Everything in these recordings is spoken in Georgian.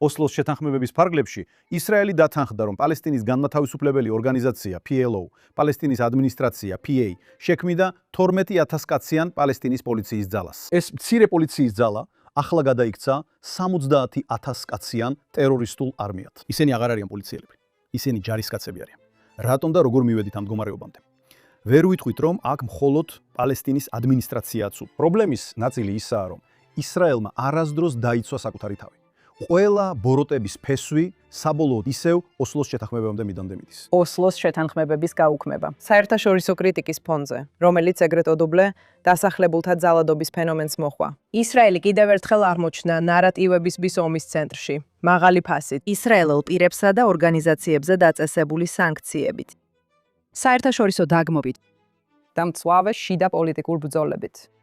ოსლოს შეთანხმებების ფარგლებში ისრაელი დათანხმდა, რომ პალესტინის განმათავისუფლებელი ორგანიზაცია PLO, პალესტინის ადმინისტრაცია PA შექმნიდა 12,000 კაციან პალესტინის პოლიციის ძალას. ეს მცირე პოლიციის ძალა ახლა გადაიქცა 70,000 კაციან ტერორისტულ არმიად. ისინი აღარ არიან პოლიციელები, ისინი ჯარისკაცები არიან. რატომ და როგორ მივედით ამ მდგომარეობამდე? ვერ ვიტყვით, რომ აქ მხოლოდ პალესტინის ადმინისტრაციაა ცუდ. პრობლემის ნაწილი ისაა, რომ ისრაელმა არასდროს დაიცვა საკუთარი თავი. ყველა ბოროტების ფესვი საბოლოოდ ისევ ოსლოს შეთანხმებამდე მიდამდე მიდის. ოსლოს შეთანხმებების გაუქმება. საერთაშორისო კრიტიკის ფონზე, რომელიც ეგრეთ ოდობლე დასახლებულთა ძალადობის ფენომენს მოჰყვა. ისრაელი კიდევ ერთხელ აღმოჩნდა ნარატივების ომის ცენტრში, მაღალი ფასით, ისრაელელ პირებსა და ორგანიზაციებზე დაწესებული სანქციებით. საერთაშორისო დაგმობით და მწვავე შიდა პოლიტიკურ ბრძოლებით.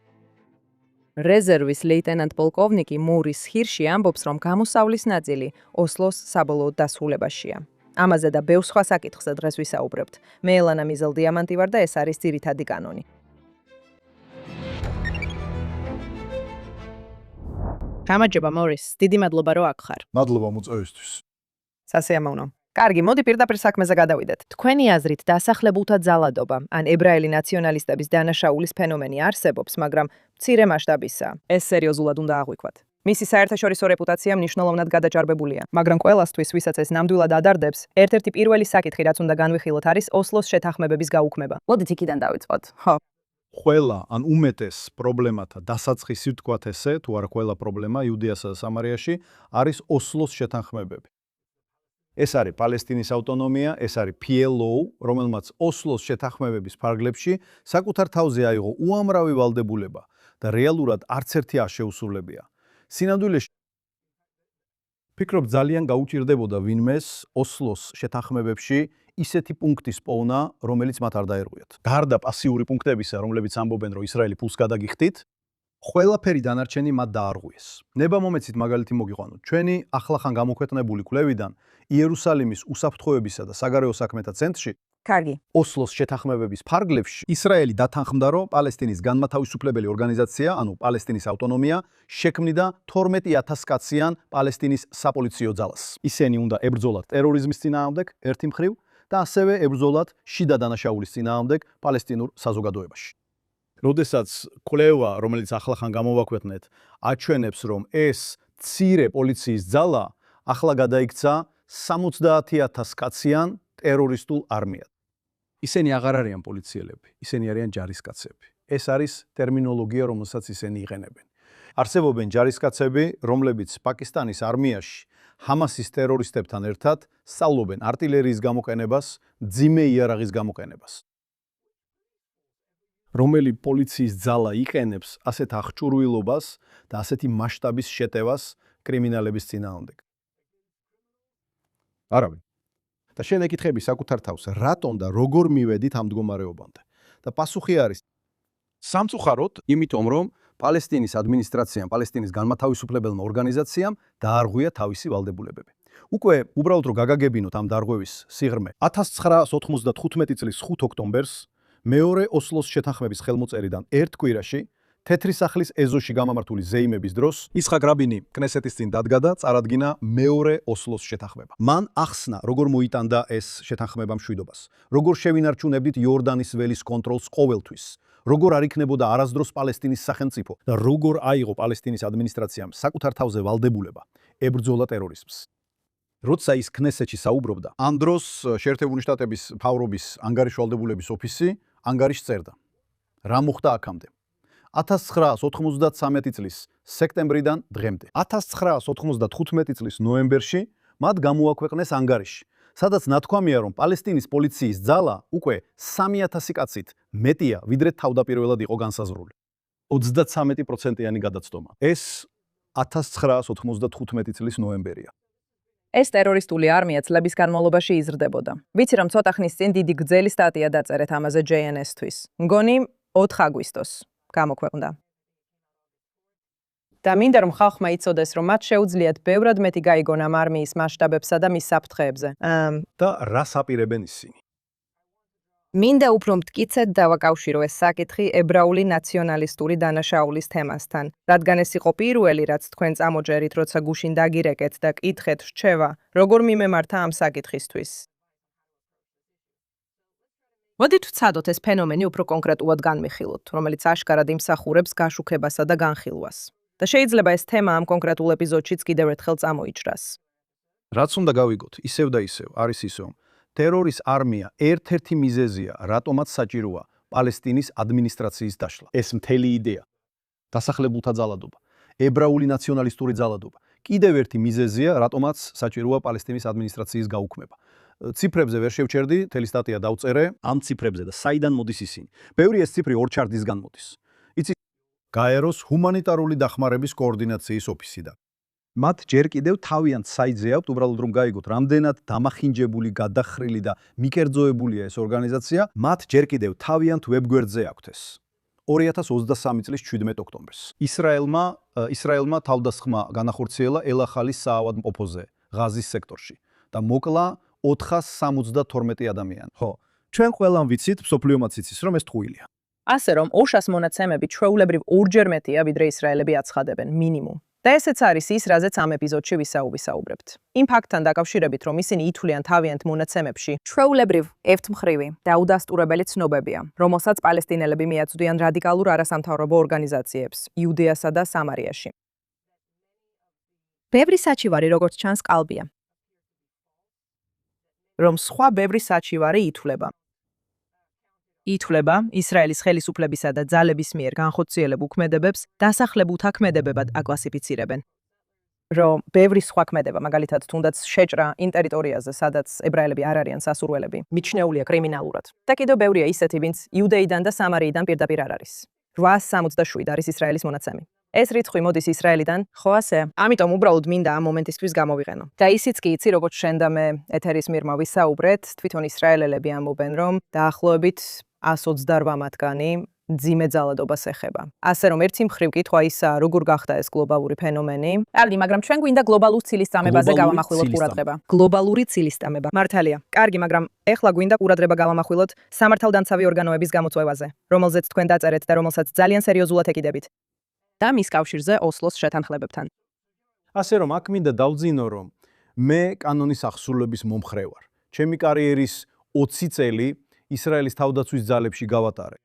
რეზერვის ლეიტენანტ პოლკოვნიკი მურის ჰირში ამბობს, რომ გამოსავლის ნაწილი ოსლოს საბოლოო დასრულებაშია. ამაზე და ბევრ სხვა საკითხზე დღეს ვისაუბრებთ. მე ელანა მიზელდიამანტი ვარ და ეს არის ძირითადი კანონი. გამარჯობა მორის, დიდი მადლობა რომ აქ ხარ. მადლობა მოწვევისთვის. სასიამოვნო. კარგი, მოდი პირდაპირ საქმეზე გადავიდეთ. თქვენი აზრით დასახლებულთა ძალადობა, ან ებრაელი ნაციონალისტების დანაშაულის ფენომენი არსებობს, მაგრამ მცირე მასშტაბისაა. ეს სერიოზულად უნდა აღვიქვათ. მისი საერთაშორისო რეპუტაცია მნიშვნელოვნად გადაჭარბებულია, მაგრამ ყველასთვის, ვისაც ეს ნამდვილად ადარდებს, ერთ-ერთი პირველი საკითხი, რაც უნდა განვიხილოთ, არის ოსლოს შეთანხმებების გაუქმება. მოდით იქიდან დავიწყოთ. ხო. ყველა ან უმეტეს პრობლემათა დასაწყისი ვთქვათ ესე, თუ არა ყველა პრობლემა იუდეასა და სამარიაში არის ოსლოს შეთანხმებები. ეს არის პალესტინის ავტონომია, ეს არის PLO, რომელმაც ოსლოს შეთანხმებების ფარგლებში საკუთარ თავზე აიღო უამრავი ვალდებულება და რეალურად არც ერთი არ შეუსრულებია. სინამდვილეში ფიქრობ ძალიან გაუჭირდებოდა ვინმეს ოსლოს შეთანხმებებში ისეთი პუნქტის პოვნა, რომელიც მათ არ დაერღვიათ. გარდა პასიური პუნქტებისა, რომლებიც ამბობენ, რომ ისრაელი ფულს გადაგიხდით, ყველაფერი დანარჩენი მათ დაარღვიეს. ნება მომეცით მაგალითი მოგიყვანოთ. ჩვენი ახლახან გამოქვეყნებული კვლევიდან იერუსალიმის უსაფრთხოებისა და საგარეო საქმეთა ცენტრში კარგი. ოსლოს შეთანხმებების ფარგლებში ისრაელი დათანხმდა, რომ პალესტინის განმათავისუფლებელი ორგანიზაცია, ანუ პალესტინის ავტონომია, შექმნიდა 12,000 კაციან პალესტინის საპოლიციო ძალას. ისინი უნდა ებრძოლათ ტერორიზმის წინააღმდეგ ერთი მხრივ და ასევე ებრძოლათ შიდა დანაშაულის წინააღმდეგ პალესტინურ საზოგადოებაში. როდესაც კვლევა, რომელიც ახლახან გამოვაქვეყნეთ, აჩვენებს, რომ ეს მცირე პოლიციის ძალა ახლა გადაიქცა 70,000 კაციან ტერორისტულ არმიად. ისინი აღარ არიან პოლიციელები, ისინი არიან ჯარისკაცები. ეს არის ტერმინოლოგია, რომელსაც ისინი იყენებენ. არსებობენ ჯარისკაცები, რომლებიც პაკისტანის არმიაში ჰამასის ტერორისტებთან ერთად სწავლობენ артиლერიის გამოყენებას, მძიმე იარაღის გამოყენებას. რომელი პოლიციის ძალა იყენებს ასეთ აღჭურვილობას და ასეთი მასშტაბის შეტევას კრიმინალების წინააღმდეგ. არავინ. და შენ ეკითხები საკუთარ თავს, რატომ და როგორ მივედით ამ მდგომარეობამდე? და პასუხი არის სამწუხაროდ, იმიტომ რომ პალესტინის ადმინისტრაციამ, პალესტინის განმათავისუფლებელმა ორგანიზაციამ დაარღვია თავისი ვალდებულებები. უკვე უბრალოდ რომ გაგაგებინოთ ამ დარღვევის სიღრმე, 1995 წლის 5 ოქტომბერს მეორე ოსლოს შეთანხმების ხელმოწერიდან ერთ კვირაში თეთრი სახლის ეზოში გამამართული ზეიმების დროს ისხაკ რაბინი კნესეთის წინ დადგა და წარადგინა მეორე ოსლოს შეთანხმება. მან ახსნა, როგორ მოიტანდა ეს შეთანხმება მშვიდობას, როგორ შევინარჩუნებდით იორდანის ველის კონტროლს ყოველთვის, როგორ არ იქნებოდა არასდროს პალესტინის სახელმწიფო და როგორ აიღო პალესტინის ადმინისტრაციამ საკუთარ თავზე ვალდებულება ებრძოლა ტერორიზმს. როცა ის კნესეთში საუბრობდა, ამ დროს შეერთებული შტატების მთავრობის ანგარიშვალდებულების ოფისი ანგარიშს წერდა. რა მოხდა აქამდე? 1993 წლის სექტემბრიდან დღემდე. 1995 წლის ნოემბერში მათ გამოაქვეყნეს ანგარიში, სადაც ნათქვამია, რომ პალესტინის პოლიციის ძალა უკვე 3,000 კაცით მეტია, ვიდრე თავდაპირველად იყო განსაზღვრული. 33%-იანი გადაცდომა. ეს 1995 წლის ნოემბერია. ეს ტერორისტული არმია წლების განმავლობაში იზრდებოდა. ვიცი, რომ ცოტა ხნის წინ დიდი გრძელი სტატია დაწერეთ ამაზე JNS-თვის. მგონი 4 აგვისტოს გამოქვეყნდა. და მინდა რომ ხალხმა იცოდეს, რომ მათ შეუძლიათ ბევრად მეტი გაიგონ ამ არმიის მასშტაბებსა და მის საფრთხეებზე. და რას აპირებენ ისინი? მინდა უფრო მტკიცედ დავაკავშირო ეს საკითხი ებრაული ნაციონალისტური დანაშაულის თემასთან, რადგან ეს იყო პირველი, რაც თქვენ წამოჯერით, როცა გუშინ დაგირეკეთ და კითხეთ რჩევა, როგორ მიმემართა ამ საკითხისთვის. მოდით ვცადოთ ეს ფენომენი უფრო კონკრეტულად განვიხილოთ, რომელიც აშკარად იმსახურებს გაშუქებასა და განხილვას. და შეიძლება ეს თემა ამ კონკრეტულ ეპიზოდშიც კიდევ ერთხელ წამოიჭრას. რაც უნდა გავიგოთ, ისევ და ისევ არის ისო, ტერორის არმია ერთ-ერთი მიზეზია, რატომაც საჭიროა პალესტინის ადმინისტრაციის დაშლა. ეს მთელი იდეა, დასახლებულთა ძალადობა, ებრაული ნაციონალისტური ძალადობა, კიდევ ერთი მიზეზია, რატომაც საჭიროა პალესტინის ადმინისტრაციის გაუქმება. ციფრებზე ვერ შევჩერდი, მთელი სტატია დავწერე ამ ციფრებზე და საიდან მოდის ისინი. ბევრი ეს ციფრი ორ ჩარტისგან მოდის. იცი, გაეროს ჰუმანიტარული დახმარების კოორდინაციის ოფისიდან. მათ ჯერ კიდევ თავიანთ საიტზე აქვთ, უბრალოდ რომ გაიგოთ, რამდენად დამახინჯებული, გადახრილი და მიკერძოებულია ეს ორგანიზაცია, მათ ჯერ კიდევ თავიანთ ვებგვერდზე აქვთ ეს. 2023 წლის 17 ოქტომბერს. ისრაელმა თავდასხმა განახორციელა ელ-ახალის საავადმყოფოზე, ღაზის სექტორში და მოკლა 472 ადამიანი. ხო, ჩვენ ყველამ ვიცით, მსოფლიომაც იცის, რომ ეს ტყუილია. ასე რომ, ოშას მონაცემები ჩვეულებრივ ორჯერ მეტია, ვიდრე ისრაელები აცხადებენ, მინიმუმ. და ესეც არის ის, რაზეც ამ ეპიზოდში ვისაუბრებთ. იმ ფაქტთან დაკავშირებით, რომ ისინი ითვლიან თავიანთ მონაცემებში, ჩვეულებრივ ერთმხრივი და უდასტურებელი ცნობებია, რომელსაც პალესტინელები მიაწვდიან რადიკალურ არასამთავრობო ორგანიზაციებს იუდეასა და სამარიაში. ბევრი საჩივარი, როგორც ჩანს, კალბია. რომ სხვა ბევრი საჩივარი ითვლება ისრაელის ხელისუფლებისა და ძალების მიერ განხორციელებულ ქმედებებს დასახლებულთა ქმედებებად აკლასიფიცირებენ. რომ ბევრი სხვა ქმედება, მაგალითად, თუნდაც შეჭრა იმ ტერიტორიაზე, სადაც ებრაელები არ არიან სასურველები, მიჩნეულია კრიმინალურად. და კიდევ ბევრია ისეთი, ვინც იუდეიდან და სამარიიდან პირდაპირ არ არის. 867 არის ისრაელის მონაცემი. ეს რიცხვი მოდის ისრაელიდან, ხო ასე? ამიტომ უბრალოდ მინდა ამ მომენტისთვის გამოვიყენო. და ისიც კი იცი, როგორც შენ და მე ეთერის მიღმა ვისაუბრეთ, თვითონ ისრაელელები ამბობენ, რომ დაახლოებით 128 მათგანი ძიმე ძალადობას ეხება. ასე რომ ერთი მხრივ კითხვა ისაა, როგორ გახდა ეს გლობალური ფენომენი. კარგი, მაგრამ ჩვენ გვინდა გლობალურ ცილისწამებაზე გავამახვილოთ ყურადღება. გლობალური ცილისწამება. მართალია. კარგი, მაგრამ ეხლა გვინდა ყურადღება გავამახვილოთ სამართალდამცავი ორგანოების გამოწვევაზე, რომელზეც თქვენ დაწერეთ და რომელსაც ძალიან სერიოზულად ეკიდებით. და მის კავშირზე ოსლოს შეთანხმებებთან. ასე რომ აქ მინდა დავძინო, რომ მე კანონის აღსრულების მომხრე ვარ. ჩემი კარიერის 20 წელი ისრაელის თავდაცვის ძალებში გავატარე.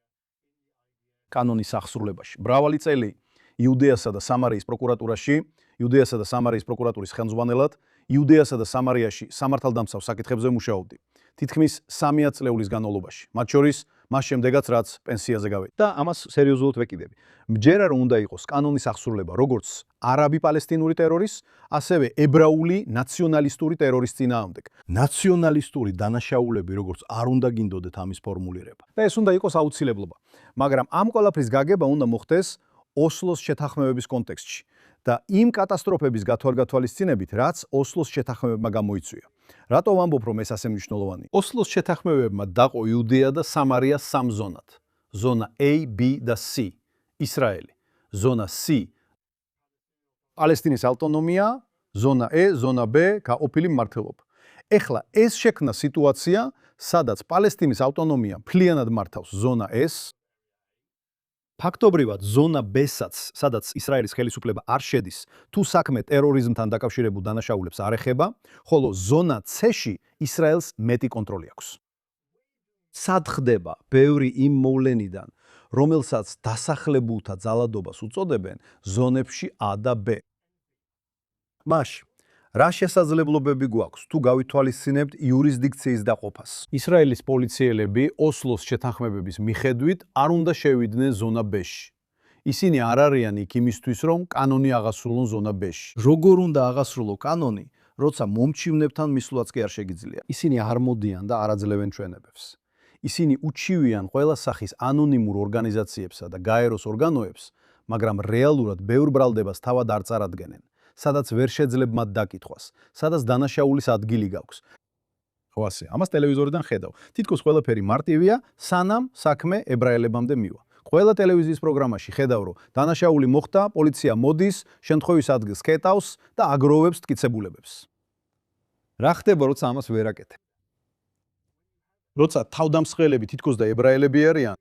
კანონის აღსრულებაში. მრავალი წელი იუდეასა და სამარიის პროკურატურაში, იუდეასა და სამარიის პროკურატურის ხელმძღვანელად, იუდეასა და სამარიაში სამართალდამცავ საკითხებზე მუშაობდი. თითქმის 3 ათწლეულის განმავლობაში. მათ შორის მას შემდეგაც რაც პენსიაზე გავედი. და ამას სერიოზულად ვეკიდები. მჯერა რომ უნდა იყოს კანონის აღსრულება როგორც არაბი პალესტინური ტერორის, ასევე ებრაული ნაციონალისტური ტერორის წინააღმდეგ. ნაციონალისტური დანაშაულები როგორც არ უნდა გინდოდეთ ამის ფორმულირება. და ეს უნდა იყოს აუცილებლობა. მაგრამ ამ ყველაფრის გაგება უნდა მოხდეს ოსლოს შეთანხმებების კონტექსტში და იმ კატასტროფების გათვალისწინებით, რაც ოსლოს შეთანხმებებმა გამოიწვია. რატო ვამბობ, რომ ეს ასე მნიშვნელოვანია? ოსლოს შეთანხმებებმა დაყო იუდეა და სამარია სამ ზონად. ზონა A, B და C. ისრაელი. ზონა C. პალესტინის ავტონომია, ზონა E, ზონა B, გაყოფილი მმართველობა. ეხლა ეს შექმნა სიტუაცია, სადაც პალესტინის ავტონომია მთლიანად მართავს ზონა S. ფაქტობრივად ზონა B-საც, სადაც ისრაელის ხელისუფლება არ შედის, თუ საქმე ტერორიზმთან დაკავშირებულ დანაშაულებს არ ეხება, ხოლო ზონა C-ში ისრაელს მეტი კონტროლი აქვს. სად ხდება ბევრი იმ მოვლენიდან, რომელსაც დასახლებულთა ძალადობას უწოდებენ ზონებში A და B. მაშ რა შესაძლებლობები გვაქვს თუ გავითვალისწინებთ იურისდიქციის დაყოფას? ისრაელის პოლიციელები ოსლოს შეთანხმებების მიხედვით არ უნდა შევიდნენ ზონა B-ში. ისინი არ არიან იქ იმისთვის, რომ კანონი აღასრულონ ზონა B-ში. როგორ უნდა აღასრულო კანონი, როცა მომჩივნებთან მისვლაც კი არ შეგიძლია? ისინი არ მოდიან და არ აძლევენ ჩვენებებს. ისინი უჩივიან ყველა სახის ანონიმურ ორგანიზაციებსა და გაეროს ორგანოებს, მაგრამ რეალურად ბევრ ბრალდებას თავად არ წარადგენენ. სადაც ვერ შეძლებ მათ დაკითხვას, სადაც დანაშაულის ადგილი გაქვს. ხო ასე, ამას ტელევიზორიდან ხედავ. თითქოს ყველაფერი მარტივია, სანამ საქმე ებრაელებამდე მივა. ყველა ტელევიზიის პროგრამაში ხედავ, რომ დანაშაული მოხდა, პოლიცია მოდის, შემთხვევის ადგილს კეტავს და აგროვებს მტკიცებულებებს. რა ხდება, როცა ამას ვერ აკეთებ? როცა თავდამსხმელები თითქოს და ებრაელები არიან,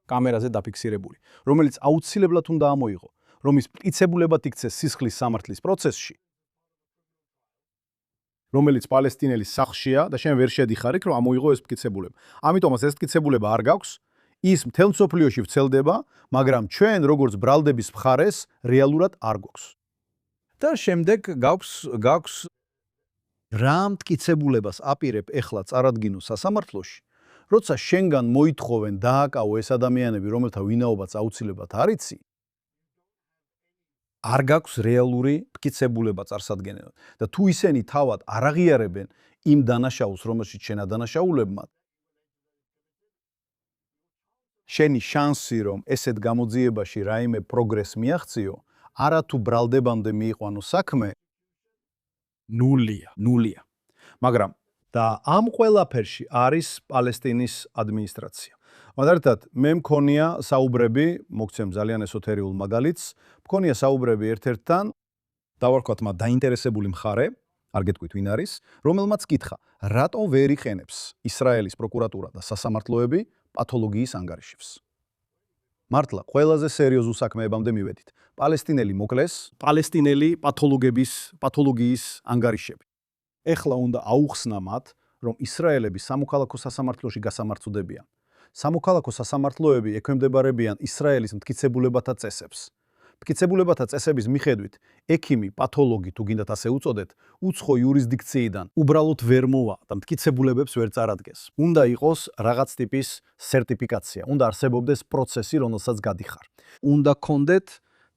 კამერაზე დაფიქსირებული, რომელიც აუცილებლად უნდა ამოიღო, რომ ის მტკიცებულებად იქცეს სისხლის სამართლის პროცესში, რომელიც პალესტინელის სახლშია და შენ ვერ შედიხარ იქ, რომ ამოიღო ეს მტკიცებულება. ამიტომაც ეს მტკიცებულება არ გაქვს, ის მთელ მსოფლიოში ვრცელდება, მაგრამ ჩვენ როგორც ბრალდების მხარეს რეალურად არ გვაქვს. და შემდეგ გაქვს რა მტკიცებულებას აპირებ ეხლა წარადგინო სასამართლოში, როცა შენგან მოითხოვენ დააკავო ეს ადამიანები, რომელთა ვინაობაც აუცილებლად არ იცი, არ გაქვს რეალური მტკიცებულება წარსადგენელად. და თუ ისინი თავად არ აღიარებენ იმ დანაშაულს, რომელშიც შენ ადანაშაულებმა, შენი შანსი, რომ ესეთ გამოძიებაში რაიმე პროგრესს მიაღწიო, არა თუ ბრალდებამდე მიიყვანო საქმე, ნულია. მაგრამ და ამ ყველაფერში არის პალესტინის ადმინისტრაცია. მაგალითად, მე მქონია საუბრები, მოგცემ ძალიან ესოთერიულ მაგალითს, მქონია საუბრები ერთ-ერთთან, დავარქვათ მათ დაინტერესებული მხარე, არ გეტყვით ვინ არის, რომელმაც კითხა, რატომ ვერ იყენებს ისრაელის პროკურატურა და სასამართლოები პათოლოგიის ანგარიშებს. მართლა, ყველაზე სერიოზულ საქმეებამდე მივედით. პალესტინელი მოკლეს, პალესტინელი პათოლოგიის ანგარიშები. ეხლა უნდა აუხსნა მათ, რომ ისრაელები სამოქალაქო სასამართლოში გასამართლდებიან. სამოქალაქო სასამართლოები ექვემდებარებიან ისრაელის მტკიცებულებათა წესებს. მტკიცებულებათა წესების მიხედვით, ექიმი, პათოლოგი, თუ გინდათ ასე უწოდეთ, უცხო იურისდიქციიდან უბრალოდ ვერ მოვა და მტკიცებულებებს ვერ წარადგენს. უნდა იყოს რაღაც ტიპის სერტიფიკაცია, უნდა არსებობდეს პროცესი, რომელსაც გადიხარ. უნდა გქონდეთ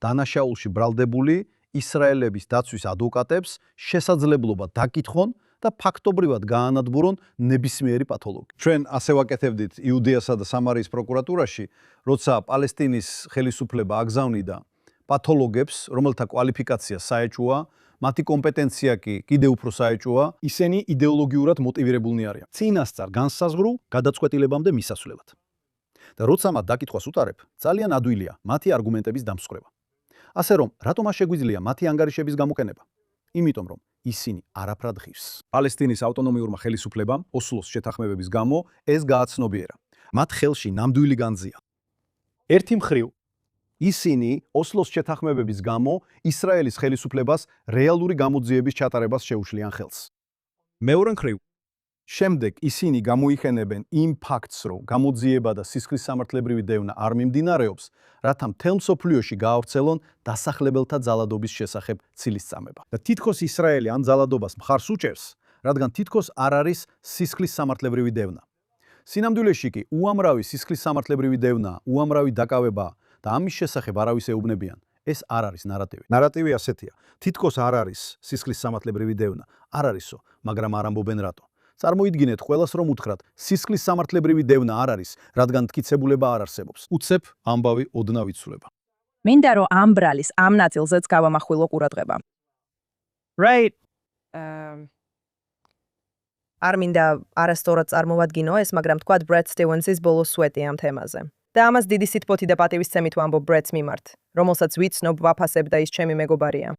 დანაშაულში ბრალდებული ისრაელების დაცვის ადვოკატებს შესაძლებლობა დაკითხონ და ფაქტობრივად გაანადგურონ ნებისმიერი პათოლოგი. ჩვენ ასე ვაკეთებდით იუდეასა და სამარიის პროკურატურაში, როცა პალესტინის ხელისუფლება აგზავნიდა პათოლოგებს, რომელთა კვალიფიკაცია საეჭვოა, მათი კომპეტენცია კი კიდევ უფრო საეჭვოა, ისინი იდეოლოგიურად მოტივირებულნი არიან. წინასწარ განსაზღვრულ გადაწყვეტილებამდე მისასვლელად. და როცა მათ დაკითხვას უტარებ, ძალიან ადვილია მათი არგუმენტების დამსხვრევა. ასე რომ, რატომ არ შეგვიძლია მათი ანგარიშების გამოყენება? იმიტომ რომ ისინი არაფრად ღირს. პალესტინის ავტონომიურმა ხელისუფლებამ ოსლოს შეთანხმებების გამო ეს გააცნობიერა. მათ ხელში ნამდვილი განძია. ერთი მხრივ, ისინი ოსლოს შეთანხმებების გამო ისრაელის ხელისუფლებას რეალური გამოძიების ჩატარებას შეუშლიან ხელს. მეორე მხრივ, შემდეგ ისინი გამოიხენებენ იმ ფაქტს, რომ გამოძიება და სისხლის სამართლებრივი დევნა არ მიმდინარეობს, რათა მთელ მსოფლიოში გაავრცელონ დასახლებელთა ძალადობის შესახებ ცილისწამება. და თითქოს ისრაელი ამ ძალადობას მხარს უჭერს, რადგან თითქოს არ არის სისხლის სამართლებრივი დევნა. სინამდვილეში კი უამრავი სისხლის სამართლებრივი დევნა, უამრავი დაკავება და ამის შესახებ არავის ეუბნებიან. ეს არ არის ნარატივი. ნარატივი ასეთია. თითქოს არ არის სისხლის სამართლებრივი დევნა. არ არისო, მაგრამ არ ამბობენ რატო. წარმოიდგინეთ ყველას რომ უთხრათ, სისხლის სამართლებრივი დევნა არ არის, რადგან მტკიცებულება არ არსებობს. უცებ ამბავი ოდნავ იცვლება. მინდა რომ ამ ბრალის ამ ნაწილზეც გავამახვილო ყურადღება. Right. არ მინდა არასწორად წარმოვადგინო ეს, მაგრამ თქვათ Brad Stevens-ის ბოლო სვეტი ამ თემაზე. და ამას დიდი სითბოთი და პატივისცემით ვამბობ Brad's მიმართ, რომელსაც ვიცნობ, ვაფასებ და ის ჩემი მეგობარია.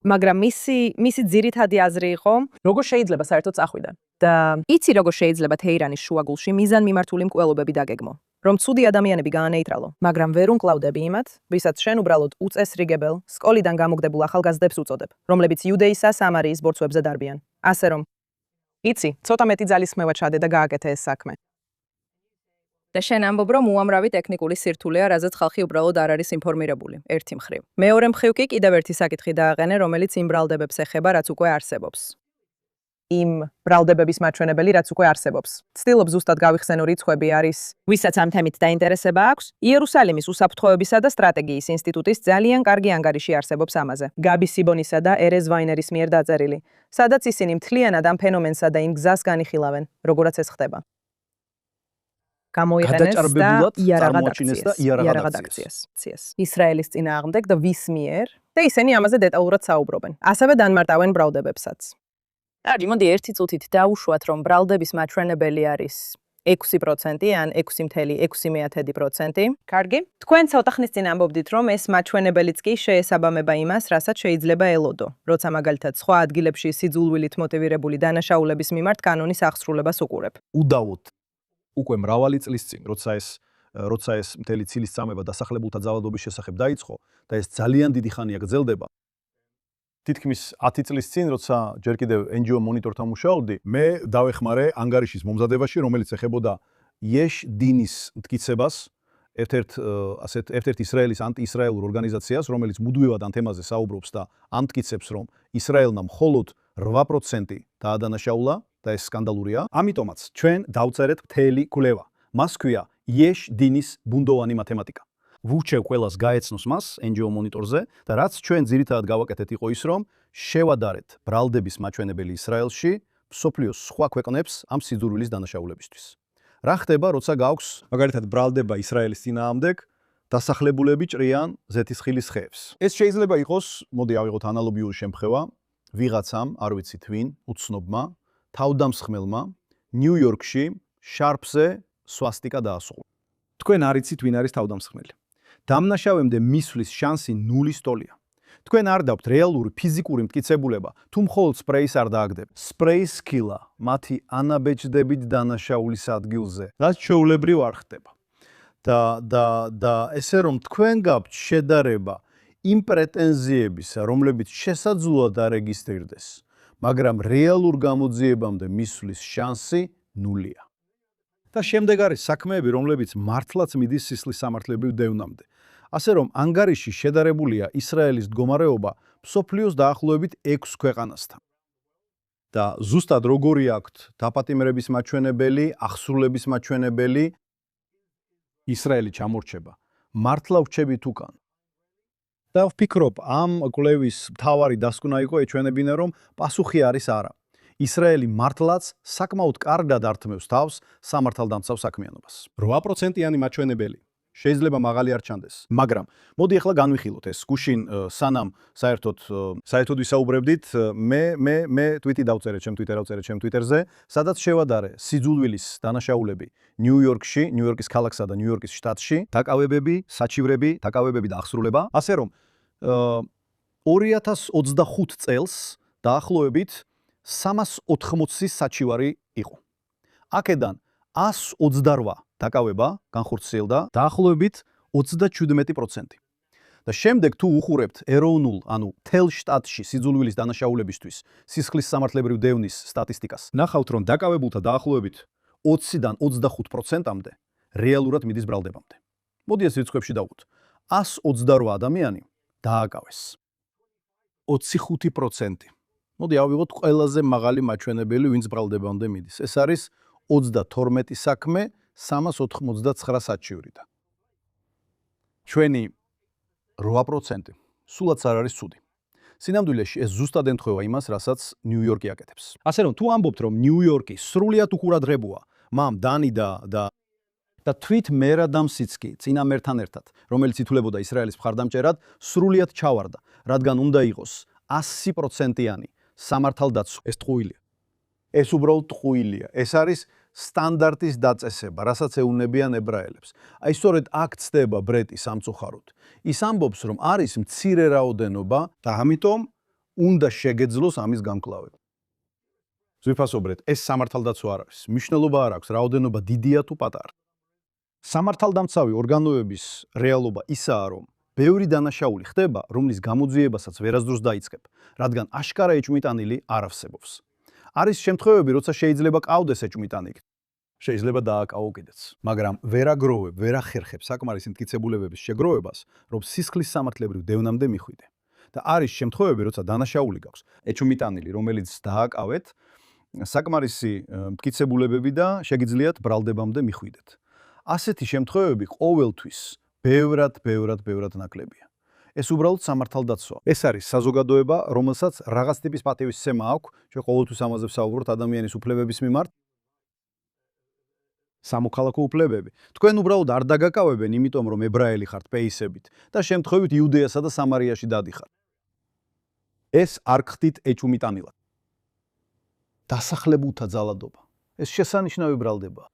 მაგრამ მისი ძირითადი აზრი იყო, როგორ შეიძლება საერთოდ წახვიდა. და იცი როგორ შეიძლება თეირანის შუაგულში მიზანმიმართული მკვლელობები დაგეგმო. რომ ცუდი ადამიანები გაანეიტრალო, მაგრამ ვერ უნკლავდები იმათ, ვისაც შენ უბრალოდ უწესრიგებელ, სკოლიდან გამოგდებულ ახალგაზრდებს უწოდებ, რომლებიც იუდეისა სამარიის ბორცვებზე დარბიან. ასე რომ, იცი, ცოტა მეტი ძალისხმევა ჩადე და გააკეთე ეს საქმე. და შენ ამბობ, რომ უამრავი ტექნიკური სირთულეა, რაზეც ხალხი უბრალოდ არ არის ინფორმირებული, ერთი მხრივ. მეორე მხრივ კი კიდევ ერთი საკითხი დააყენე, რომელიც იმ ბრალდებებს ეხება, რაც უკვე არსებობს. იმ ბრალდებების მაჩვენებელი, რაც უკვე არსებობს. ცდილობ ზუსტად გავიხსენო რიცხვები არის, ვისაც ამ თემით დაინტერესება აქვს, იერუსალიმის უსაფრთხოებისა და სტრატეგიის ინსტიტუტის ძალიან კარგი ანგარიში არსებობს ამაზე. გაბი სიბონისა და ერეზ ვაინერის მიერ დაწერილი, სადაც ისინი მთლიანად ამ ფენომენსა და იმ გზას განიხილავენ, როგორაც ეს ხდება. გამოიყენეს და იარაღად აქციას. ისრაელის წინააღმდეგ და ვის მიერ და ისინი ამაზე დეტალურად საუბრობენ. ასევე განმარტავენ ბრალდებებსაც. მოდი ერთი წუთით დავუშვათ, რომ ბრალდების მაჩვენებელი არის 6% ან 6.6%. კარგი. თქვენ ცოტა ხნის წინ ამბობდით, რომ ეს მაჩვენებელიც კი შეესაბამება იმას, რასაც შეიძლება ელოდო, როცა მაგალითად სხვა ადგილებში სიძულვილით მოტივირებული დანაშაულების მიმართ კანონის აღსრულებას უყურებ. უდავოდ უკვე მრავალი წლის წინ, როცა ეს მთელი ცილის წამება დასახლებულთა ძალადობის შესახებ დაიწყო და ეს ძალიან დიდი ხანია გრძელდება. თითქმის 10 წლის წინ, როცა ჯერ კიდევ NGO მონიტორთან მუშაობდი, მე დავეხმარე ანგარიშის მომზადებაში, რომელიც ეხებოდა იეშ დინის მტკიცებას, ერთ-ერთ ისრაელის ანტიისრაელურ ორგანიზაციას, რომელიც მუდმივად ამ თემაზე საუბრობს და ამტკიცებს, რომ ისრაელმა მხოლოდ 8% დაადანაშაულა და ეს სკანდალურია. ამიტომაც ჩვენ დავწერეთ მთელი კვლევა. მას ქვია იეშ დინის ბუნდოვანი მათემატიკა. ვუჩევ ყველას გაეცნოს მას NGO მონიტორზე და რაც ჩვენ ძირითადად გავაკეთეთ იყო ის, რომ შევადარეთ ბრალდების მაჩვენებელი ისრაელში მსოფლიოს სხვა ქვეყნებს ამ სიძულვილის დანაშაულებისთვის. რა ხდება, როცა გაქვს მაგალითად ბრალდება ისრაელის წინააღმდეგ, დასახლებულები ჭრიან ზეთისხილის ხეებს. ეს შეიძლება იყოს, მოდი ავიღოთ ანალოგიური შემთხვევა, ვიღაცამ, არ ვიცით ვინ, უცნობმა, თავდამსხმელმა ნიუ-იორკში შარფზე სვასტიკა დაასრულა. თქვენ არ იცით ვინ არის თავდამსხმელი. დამნაშავემდე მისვლის შანსი 0-ის ტოლია. თქვენ არ დაქვთ რეალური ფიზიკური მტკიცებულება, თუ მხოლოდ სპრეის არ დააგდებ. სპრეის სკილა მათი ანაბეჭდებით დანაშაულის ადგილზე, რაც ჩვეულებრივ არ ხდება. და ესე რომ თქვენ გაქვთ შედარება იმ პრეტენზიებისა, რომლებიც შესაძლოა დარეგისტრირდეს, მაგრამ რეალურ გამოძიებამდე მისვლის შანსი 0-ია. და შემდეგ არის საქმეები, რომლებიც მართლაც მიდის სისხლის სამართლებრივ დევნამდე. ასე რომ ანგარიში შედარებულია ისრაელის მდგომარეობა მსოფლიოს დაახლოებით 6 ქვეყანასთან. და ზუსტად როგორი აქვთ დაპატიმრების მაჩვენებელი, აღსრულების მაჩვენებელი, ისრაელი ჩამორჩება. მართლა ვჩებით უკან. და ვფიქრობ, ამ კვლევის მთავარი დასკვნა იყო ეჩვენებინა, რომ პასუხი არის არა. ისრაელი მართლაც საკმაოდ კარგად ართმევს თავს სამართალდამცავ საქმიანობას. 8%-იანი მაჩვენებელი შეიძლება მაღალი არ ჩანდეს, მაგრამ მოდი ახლა განვიხილოთ ეს. გუშინ სანამ საერთოდ ვისაუბრებდით, მე ტვიტი დავწერე ჩემ ტვიტერზე, სადაც შევადარე სიძულვილის დანაშაულები ნიუ-იორკში, ნიუ-იორკის ქალაქსა და ნიუ-იორკის შტატში, დაკავებები, საჩივრები, დაკავებები და აღსრულება, ასე რომ 2025 წელს დაახლოებით 380 საჩივარი იყო. აქედან 128 დაკავება განხორციელდა დაახლოებით 37%. და შემდეგ თუ უყურებთ ეროვნულ, ანუ მთელ შტატში სიძულვილის დანაშაულებისთვის სისხლის სამართლებრივ დევნის სტატისტიკას, ნახავთ, რომ დაკავებულთა დაახლოებით 20-დან 25%-მდე რეალურად მიდის ბრალდებამდე. მოდი ეს რიცხვებში დავუყოთ. 128 ადამიანი დააკავეს. 25%. მოდი ავიღოთ ყველაზე მაღალი მაჩვენებელი, ვინც ბრალდებამდე მიდის. ეს არის 32 საქმე 389 საჩივრიდან. ჩვენი 8% სულაც არ არის ცუდი. სინამდვილეში ეს ზუსტად ემთხვევა იმას, რასაც ნიუ-იორკი აკეთებს. ასე რომ თუ ამბობთ, რომ ნიუ-იორკი სრულიად უყურადღებოა მამ დანი და თვით მერადამსიც კი წინამერთან ერთად, რომელიც ითვლებოდა ისრაელის მხარდამჭერად, სრულიად ჩავარდა, რადგან უნდა იყოს 100%-იანი სამართალდაცვა. ეს ტყუილია. ეს უბრალოდ ტყუილია. ეს არის სტანდარტის დაწესება, რასაც ეუნებიან ებრაელებს. აი სწორედ აქ ცდება ბრეტი სამწუხაროდ. ის ამბობს, რომ არის მცირე რაოდენობა და ამიტომ უნდა შეგეძლოს ამის გამკლავება. ზვიფასობრეთ, ეს სამართალდაცვა არ არის. მნიშვნელობა არ აქვს, რაოდენობა დიდია თუ პატარა. სამართალდამცავი ორგანოების რეალობა ისაა, რომ ბევრი დანაშაული ხდება, რომლის გამოძიებასაც ვერასდროს დაიწყებ, რადგან აშკარა ეჭვმიტანილი არ არსებობს. არის შემთხვევები, როცა შეიძლება ყავდეს ეჭვმიტანილი. შეიძლება დააკავო კიდეც, მაგრამ ვერ აგროვებ, ვერ ახერხებ საკმარისი მტკიცებულებების შეგროვებას, რომ სისხლის სამართლებრივ დევნამდე მიხვიდე. და არის შემთხვევები, როცა დანაშაული გაქვს, ეჭვმიტანილი, რომელიც დააკავეთ, საკმარისი მტკიცებულებები და შეგიძლიათ ბრალდებამდე მიხვიდეთ. ასეთი შემთხვევები ყოველთვის ბევრად ნაკლებია. ეს უბრალოდ სამართალდაცვაა. ეს არის საზოგადოება, რომელსაც რაღაც ტიპის პატივისცემა აქვს, ჩვენ ყოველთვის ამაზე ვსაუბრობთ ადამიანის უფლებების მიმართ. სამოქალაქო უფლებები. თქვენ უბრალოდ არ დაგაკავებენ, იმიტომ რომ ებრაელი ხართ პეისებით და შემთხვევით იუდეასა და სამარიაში დადიხართ. ეს არ ხდით ეჭვმიტანილად. დასახლებულთა ძალადობა. ეს შესანიშნავი ბრალდებაა.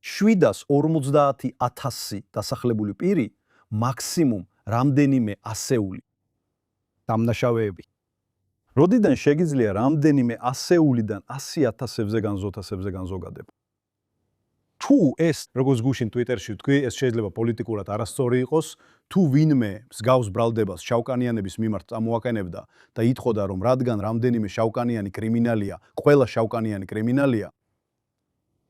750,000 დასახლებული პირი, მაქსიმუმ რამდენიმე ასეული დამნაშავეები. როდიდან შეგიძლია რამდენიმე ასეულიდან 100,000-ზე განზოთასებზე განზოგადება? თუ ეს, როგორც გუშინ Twitter-ში ვთქვი, ეს შეიძლება პოლიტიკურად არასწორი იყოს, თუ ვინმე მსგავს ბრალდებას შავკანიანების მიმართ წამოაყენებდა და ითხოვდა, რომ რადგან რამდენიმე შავკანიანი კრიმინალია, ყველა შავკანიანი კრიმინალია,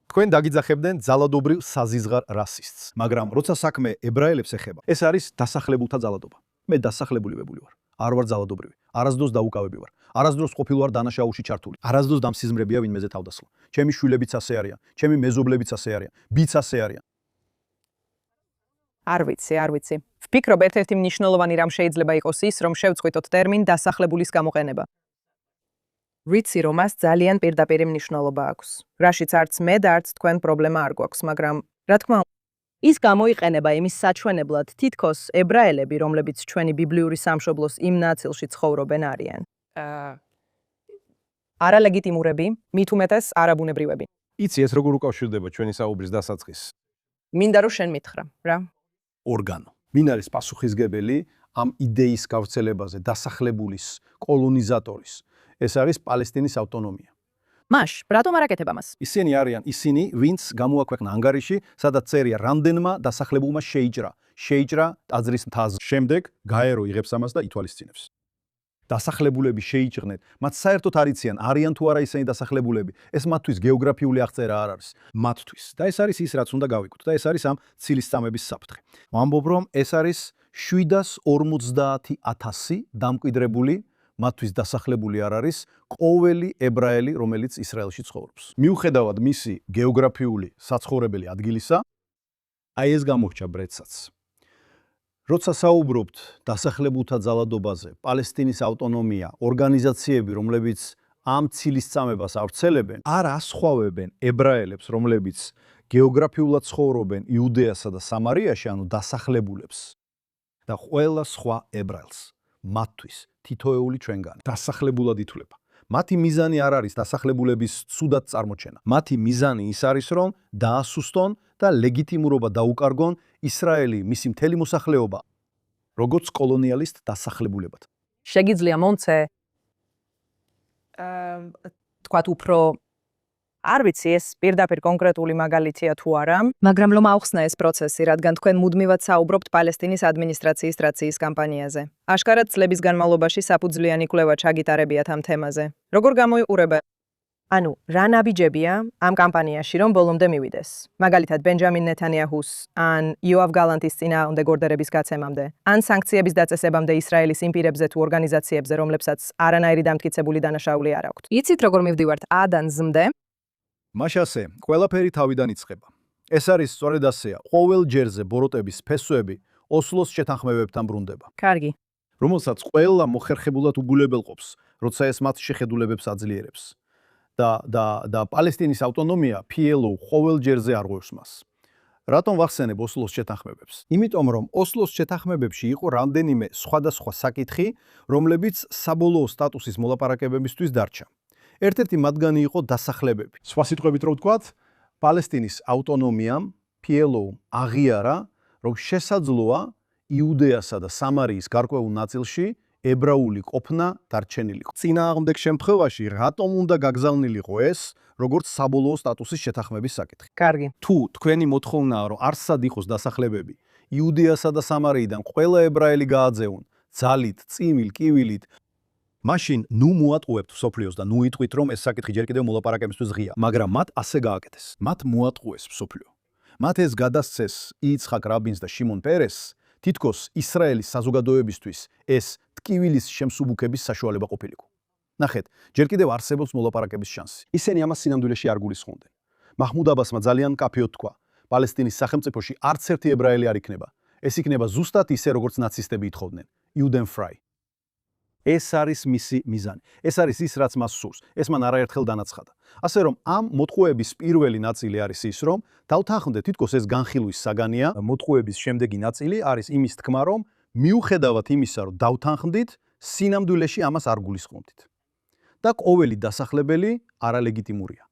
თქვენ დაგიძახებდნენ ძალადობრივ საზიზღარ რასისტს. მაგრამ როცა საქმე ებრაელებს ეხება, ეს არის დასახლებულთა ძალადობა. მე დასახლებული ვებული ვარ. არ ვარ ძალადობრივი. არასდროს დაუკავები ვარ. არასდროს ყოფილ ვარ დანაშაულში ჩართული. არასდროს დამსიზმრებია ვინმეზე თავდასხმა. ჩემი შვილებიც ასე არიან, ჩემი მეზობლებიც ასე არიან, ბიც ასე არიან. არ ვიცი. ვფიქრობ, ერთ-ერთი მნიშვნელოვანი რამ შეიძლება იყოს ის, რომ შევწყვიტოთ ტერმინ დასახლებულის გამოყენება. ვიცი, რომ მას ძალიან პირდაპირი მნიშვნელობა აქვს. რაშიც არც მე და არც თქვენ პრობლემა არ გვაქვს, მაგრამ რა თქმა უნდა, ის გამოიყენება იმის საჩვენებლად, თითქოს ებრაელები, რომლებიც ჩვენი ბიბლიური სამშობლოს იმ ნაწილში ცხოვრობენ არიან. არალეგიტიმურები, მით უმეტეს არაბუნებრივები. იცი ეს როგორ უკავშირდება ჩვენი საუბრის დასაწყისს? მინდა რომ შენ მითხრა, რა? ორგანო. ვინ არის პასუხისგებელი ამ იდეის გავრცელებაზე, დასახლებულის, კოლონიზატორის? ეს არის პალესტინის ავტონომია. მაშ, რატომ არ აკეთებ ამას? ისინი არიან ისინი, ვინც გამოაქვეყნა ანგარიში, სადაც წერია რამდენმა დასახლებულმა შეიჭრა ტაძრის მთაზე. შემდეგ გაერო იღებს ამას და ითვალისწინებს. დასახლებულები შეიჭრნენ, მათ საერთოდ არ იციან, არიან თუ არა ისინი დასახლებულები. ეს მათთვის გეოგრაფიული აღწერა არ არის, მათთვის. და ეს არის ის, რაც უნდა გავიგოთ. და ეს არის ამ ცილისწამების საფრთხე. ვამბობ, რომ ეს არის 750,000 დამკვიდრებული, მათთვის დასახლებული არ არის ყოველი ებრაელი, რომელიც ისრაელში ცხოვრობს. მიუხედავად მისი გეოგრაფიული საცხოვრებელი ადგილისა, აი ეს გამოჰჭა ბრეთსაც. როცა საუბრობთ დასახლებულთა ძალადობაზე, პალესტინის ავტონომია, ორგანიზაციები, რომლებიც ამ ცილისწამებას ავრცელებენ, არ ასხვავებენ ებრაელებს, რომლებიც გეოგრაფიულად ცხოვრობენ იუდეასა და სამარიაში, ანუ დასახლებულებს და ყველა სხვა ებრაელს. მათთვის თითოეული ჩვენგანი დასახლებულად ითვლება. მათი მიზანი არ არის დასახლებულების ცუდად წარმოჩენა. მათი მიზანი ის არის, რომ დაასუსტონ და ლეგიტიმურობა დაუკარგონ ისრაელი, მისი მთელი მოსახლეობა, როგორც კოლონიალისტ დასახლებულებად. შეგიძლია მომცე თქვათ უფრო არ ვიცი ეს პირდაპირ კონკრეტული მაგალითია თუ არა, მაგრამ რომ აუხსნა ეს პროცესი, რადგან თქვენ მუდმივად საუბრობთ პალესტინის ადმინისტრაციის ტრაციის კამპანიაზე. აშკარად წლების განმავლობაში საფუძვლიანი კვლევა ჩაგიტარებიათ ამ თემაზე. როგორ გამოიყურება? ანუ, რა ნაბიჯებია ამ კამპანიაში, რომ ბოლომდე მივიდეს? მაგალითად, ბენჯამინ ნეთანიაჰუს ან იოავ გალანტის წინააღმდეგ ორდერების გაცემამდე, ან სანქციების დაწესებამდე ისრაელის იმ პირებზე თუ ორგანიზაციებზე, რომლებსაც არანაირი დამტკიცებული დანაშაული არ აქვთ. იცით როგორ მივდივართ A-დან Z-მდე? მაშასე, ყველაფერი თავიდან იწყება. ეს არის სწორედ ასეა. ყოველ ჯერზე ბოროტების ფესვები ოსლოს შეთანხმებებთან ბრუნდება. კარგი. რომელსაც ყველა მოხერხებულად უგულებელყოფს, როცა ეს მათ შეხედულებებს აძლიერებს. და პალესტინის ავტონომია PLO ყოველ ჯერზე არღვევს მას. რატომ ვახსენებ ოსლოს შეთანხმებებს? იმიტომ რომ ოსლოს შეთანხმებებში იყო რამდენიმე სხვადასხვა საკითხი, რომლებიც საბოლოო სტატუსის მოლაპარაკებებისთვის დარჩა. ერთ-ერთი მათგანი იყო დასახლებები. სხვა სიტყვებით რო ვთქვათ, პალესტინის ავტონომიამ PLO აღიარა, რომ შესაძლოა იუდეასა და სამარიის გარკვეულ ნაწილში ებრაული ყოფნა დარჩენილიყო. წინააღმდეგ შემთხვევაში რატომ უნდა გაგზავნილიყო ეს, როგორც საბოლოო სტატუსის შეთანხმების საკითხი? კარგი. თუ თქვენი მოთხოვნაა, რომ არსად იყოს დასახლებები, იუდეასა და სამარიიდან ყველა ებრაელი გააძევონ, ძალით, წიმილ, კივილით, მაშინ ნუ მოატყუებთ სოფლიოს და ნუ იტყვით, რომ ეს საკითხი ჯერ კიდევ მოლაპარაკებისთვის ღია. მაგრამ მათ ასე გააკეთეს. მათ მოატყუეს სოფლიო. მათ ეს გადასცეს იცხაკ რაბინს და შიმონ პერესს, თითქოს ისრაელის საზოგადოებისთვის ეს ტკივილის შემსუბუქების საშუალება ყოფილიყო. ნახეთ, ჯერ კიდევ არსებობს მოლაპარაკების შანსი. ისინი ამას სინამდვილეში არ გულისხმობდნენ. მაჰმუდ აბასმა ძალიან კაფეოდ თქვა, პალესტინის სახელმწიფოში არც ერთი ებრაელი არ იქნება. ეს იქნება ზუსტად ისე, როგორც ნაცისტები ითხოვდნენ. Juden frei. ეს არის მისი მიზანი. ეს არის ის, რაც მას სურს. ეს მან არაერთხელ განაცხადა. ასე რომ ამ მოტყუების პირველი ნაწილი არის ის, რომ დავთანხმდეთ, თითქოს ეს განხილვის საგანია. მოტყუების შემდეგი ნაწილი არის იმის თქმა, რომ მიუხედავად იმისა, რომ დავთანხმდით, სინამდვილეში ამას არ გულისხმობდით. და ყოველი დასახლებელი არალეგიტიმურია.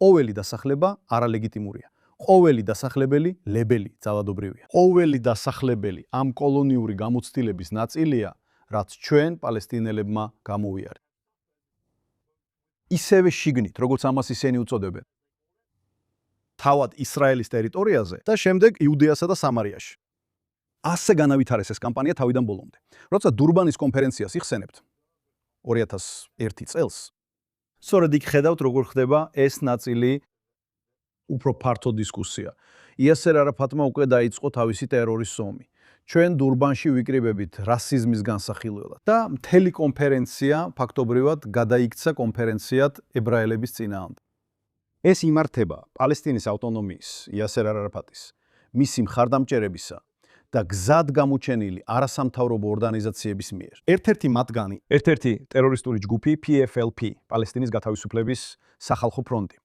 ყოველი დასახლება არალეგიტიმურია. ყოველი დასახლებელი ლებელი ძალადობრივია. ყოველი დასახლებელი ამ კოლონიური გამოცდილების ნაწილია, რაც ჩვენ პალესტინელებმა გამოვიარეთ. ისევე შიგნით, როგორც ამას ისინი უწოდებენ. თავად ისრაელის ტერიტორიაზე და შემდეგ იუდეასა და სამარიაში. ასე განავითარეს ეს კამპანია თავიდან ბოლომდე. როცა დურბანის კონფერენციას იხსენებთ 2001 წელს, სწორედ იქ ხედავთ, როგორ ხდება ეს ნაწილი უფრო ფართო დისკუსია. იასერ არაფატმა უკვე დაიწყო თავისი ტერორის ომი. ჩვენ დურბანში ვიკრიბებით რასიზმის განსახილველად და მთელი კონფერენცია ფაქტობრივად გადაიქცა კონფერენციად ებრაელების წინააღმდეგ. ეს იმართება პალესტინის ავტონომიის, იასერ არაფატის, მისი მხარდამჭერებისა და გზად გამოჩენილი არასამთავრობო ორგანიზაციების მიერ. ერთ-ერთი მათგანი, ერთ-ერთი ტერორისტული ჯგუფი PFLP, პალესტინის გათავისუფლების სახალხო ფრონტი.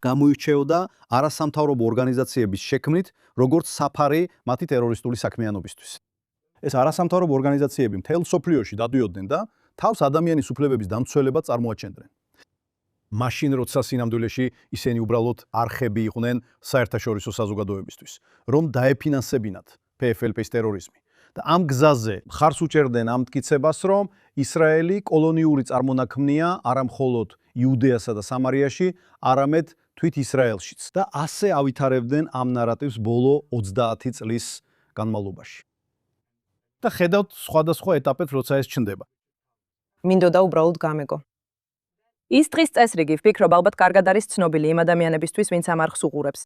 გამოირჩეოდა არასამთავრობო ორგანიზაციების შექმნით, როგორც საფარი მათი ტერორისტული საქმიანობისთვის. ეს არასამთავრობო ორგანიზაციები მთელ მსოფლიოში დადიოდნენ და თავს ადამიანის უფლებების დამცველებად წარმოაჩენდნენ. მაშინ როცა სინამდვილეში ისინი უბრალოდ არხები იყვნენ საერთაშორისო საზოგადოებისთვის, რომ დაეფინანსებინათ PFLP-ის ტერორიზმი. და ამ გზაზე მხარს უჭერდნენ ამ მტკიცებას, რომ ისრაელი კოლონიური წარმონაქმნია არა მხოლოდ იუდეასა და სამარიაში, არამედ თვით ისრაელშიც. და ასე ავითარებდნენ ამ ნარატივს ბოლო 30 წლის განმავლობაში. და ხედავთ სხვადასხვა ეტაპებს, როცა ეს ჩნდება. მინდოდა უბრალოდ გამეგო. ის დღის წესრიგი ვფიქრობ ალბათ კარგად არის ცნობილი იმ ადამიანებისთვის, ვინც ამ არხს უყურებს.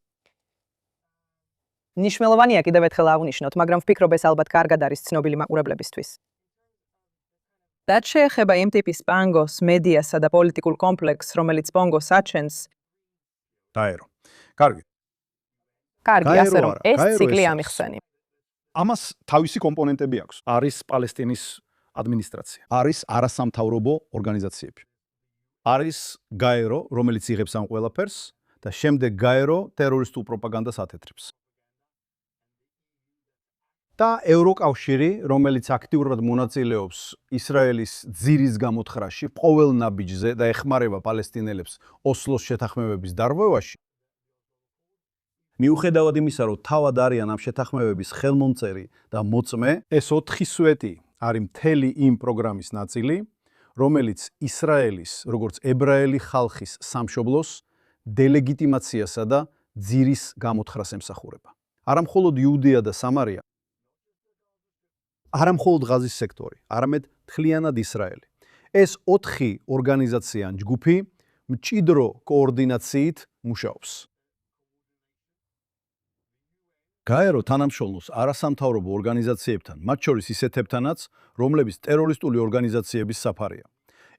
ნიშნულოვანია კიდევ ერთხელ აღვნიშნოთ, მაგრამ ვფიქრობ ეს ალბათ კარგად არის ცნობილი მაყურებლებისთვის. რაც შეეხება იმ ტიპის პანგოს, მედიასა და პოლიტიკურ კომპლექსს, რომელიც პონგოს აჩენს, გაერო. კარგი. კარგი, ასე რომ ეს ციკლი ამიხსენი. ამას თავისი კომპონენტები აქვს. არის პალესტინის ადმინისტრაცია, არის არასამთავრობო ორგანიზაციები. არის გაერო, რომელიც იღებს ამ ყველაფერს და შემდეგ გაერო ტერორისტულ პროპაგანდას ათეთრებს. და ევროკავშირი, რომელიც აქტიურად მონაწილეობს ისრაელის ძირის გამოთხრაში, ყოველ ნაბიჯზე და ეხმარება პალესტინელებს ოსლოს შეთანხმებების დარღვევაში, მიუხედავად იმისა, რომ თავად არიან ამ შეთანხმებების ხელმომწერი და მოწმე, ეს 4 სვეტი არის მთელი იმ პროგრამის ნაწილი, რომელიც ისრაელის, როგორც ებრაელი ხალხის სამშობლოს დელეგიტიმაციასა და ძირის გამოთხრას ემსახურება. არა მხოლოდ იუდეა და სამარია, არა მხოლოდ ღაზის სექტორი, არამედ მთლიანად ისრაელი. ეს 4 ორგანიზაცია ან ჯგუფი მჭიდრო კოორდინაციით მუშაობს. გაერო თანამშრომლობს არასამთავრობო ორგანიზაციებთან, მათ შორის ისეთებთანაც, რომლებიც ტერორისტული ორგანიზაციების საფარია.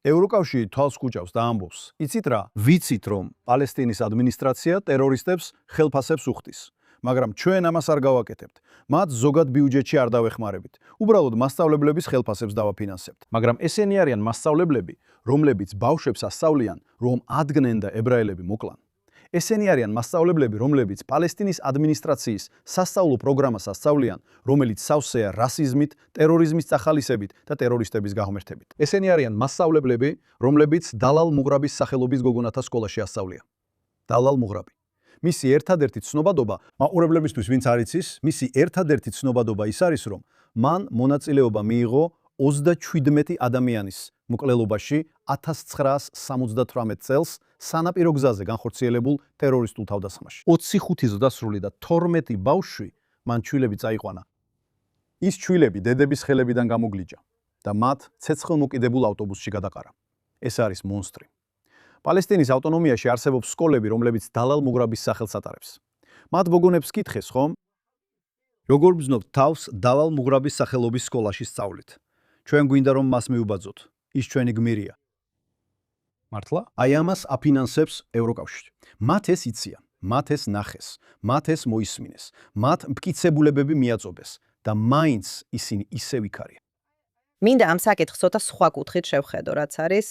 ევროკავშირი თვალს კუჭავს და ამბობს: "იცით რა, ვიცით რომ პალესტინის ადმინისტრაცია ტერორისტებს ხელფასებს უხდის, მაგრამ ჩვენ ამას არ გავაკეთებთ. მათ ზოგად ბიუჯეტში არ დავეხმარებით. უბრალოდ მასწავლებლების ხელფასებს დავაფინანსებთ." მაგრამ ესენი არიან მასწავლებლები, რომლებიც ბავშვებს ასწავლიან, რომ ადგნენ და ებრაელები მოკლან. ესენი არიან მასწავლებლები, რომლებიც პალესტინის ადმინისტრაციის სასწავლო პროგრამას ასწავლიან, რომელიც სავსეა რასიზმით, ტერორიზმის წახალისებით და ტერორისტების აღმერთებით. ესენი არიან მასწავლებლები, რომლებიც დალალ მუღრაბის სახელობის გოგონათა სკოლაში ასწავლიან. დალალ მუღრაბი. მისი ერთადერთი ცნობადობა, მაყურებლებისთვის ვინც არ იცის, მისი ერთადერთი ცნობადობა ის არის, რომ მან მონაწილეობა მიიღო 37 ადამიანის მკვლელობაში 1978 წელს სანაპირო გზაზე განხორციელებულ ტერორისტულ თავდასხმაში. 25 ზრდასრული და 12 ბავშვი მან ჩვილები წაიყვანა. ის ჩვილები დედების ხელებიდან გამოგლიჯა და მათ ცეცხლმოკიდებულ ავტობუსში გადაყარა. ეს არის მონსტრი. პალესტინის ავტონომიაში არსებობს სკოლები, რომლებიც დალალ მუღრაბის სახელს ატარებს. მათ მოგონებს კითხეს, ხომ? როგორ ბრძნობთ თავს დალალ მუღრაბის სახელობის სკოლაში სწავლით? ჩვენ გვინდა რომ მას მიუბაძოთ. ის ჩვენი გმირია. მართლა? აი ამას აფინანსებს ევროკავშირი. მათ ეს იციან, მათ ეს ნახეს, მათ ეს მოისმინეს, მათ მტკიცებულებები მიაწობეს და მაინც ისინი ისევ იქ არიან. მინდა ამ საკითხს ცოტა სხვა კუთხით შევხედო, რაც არის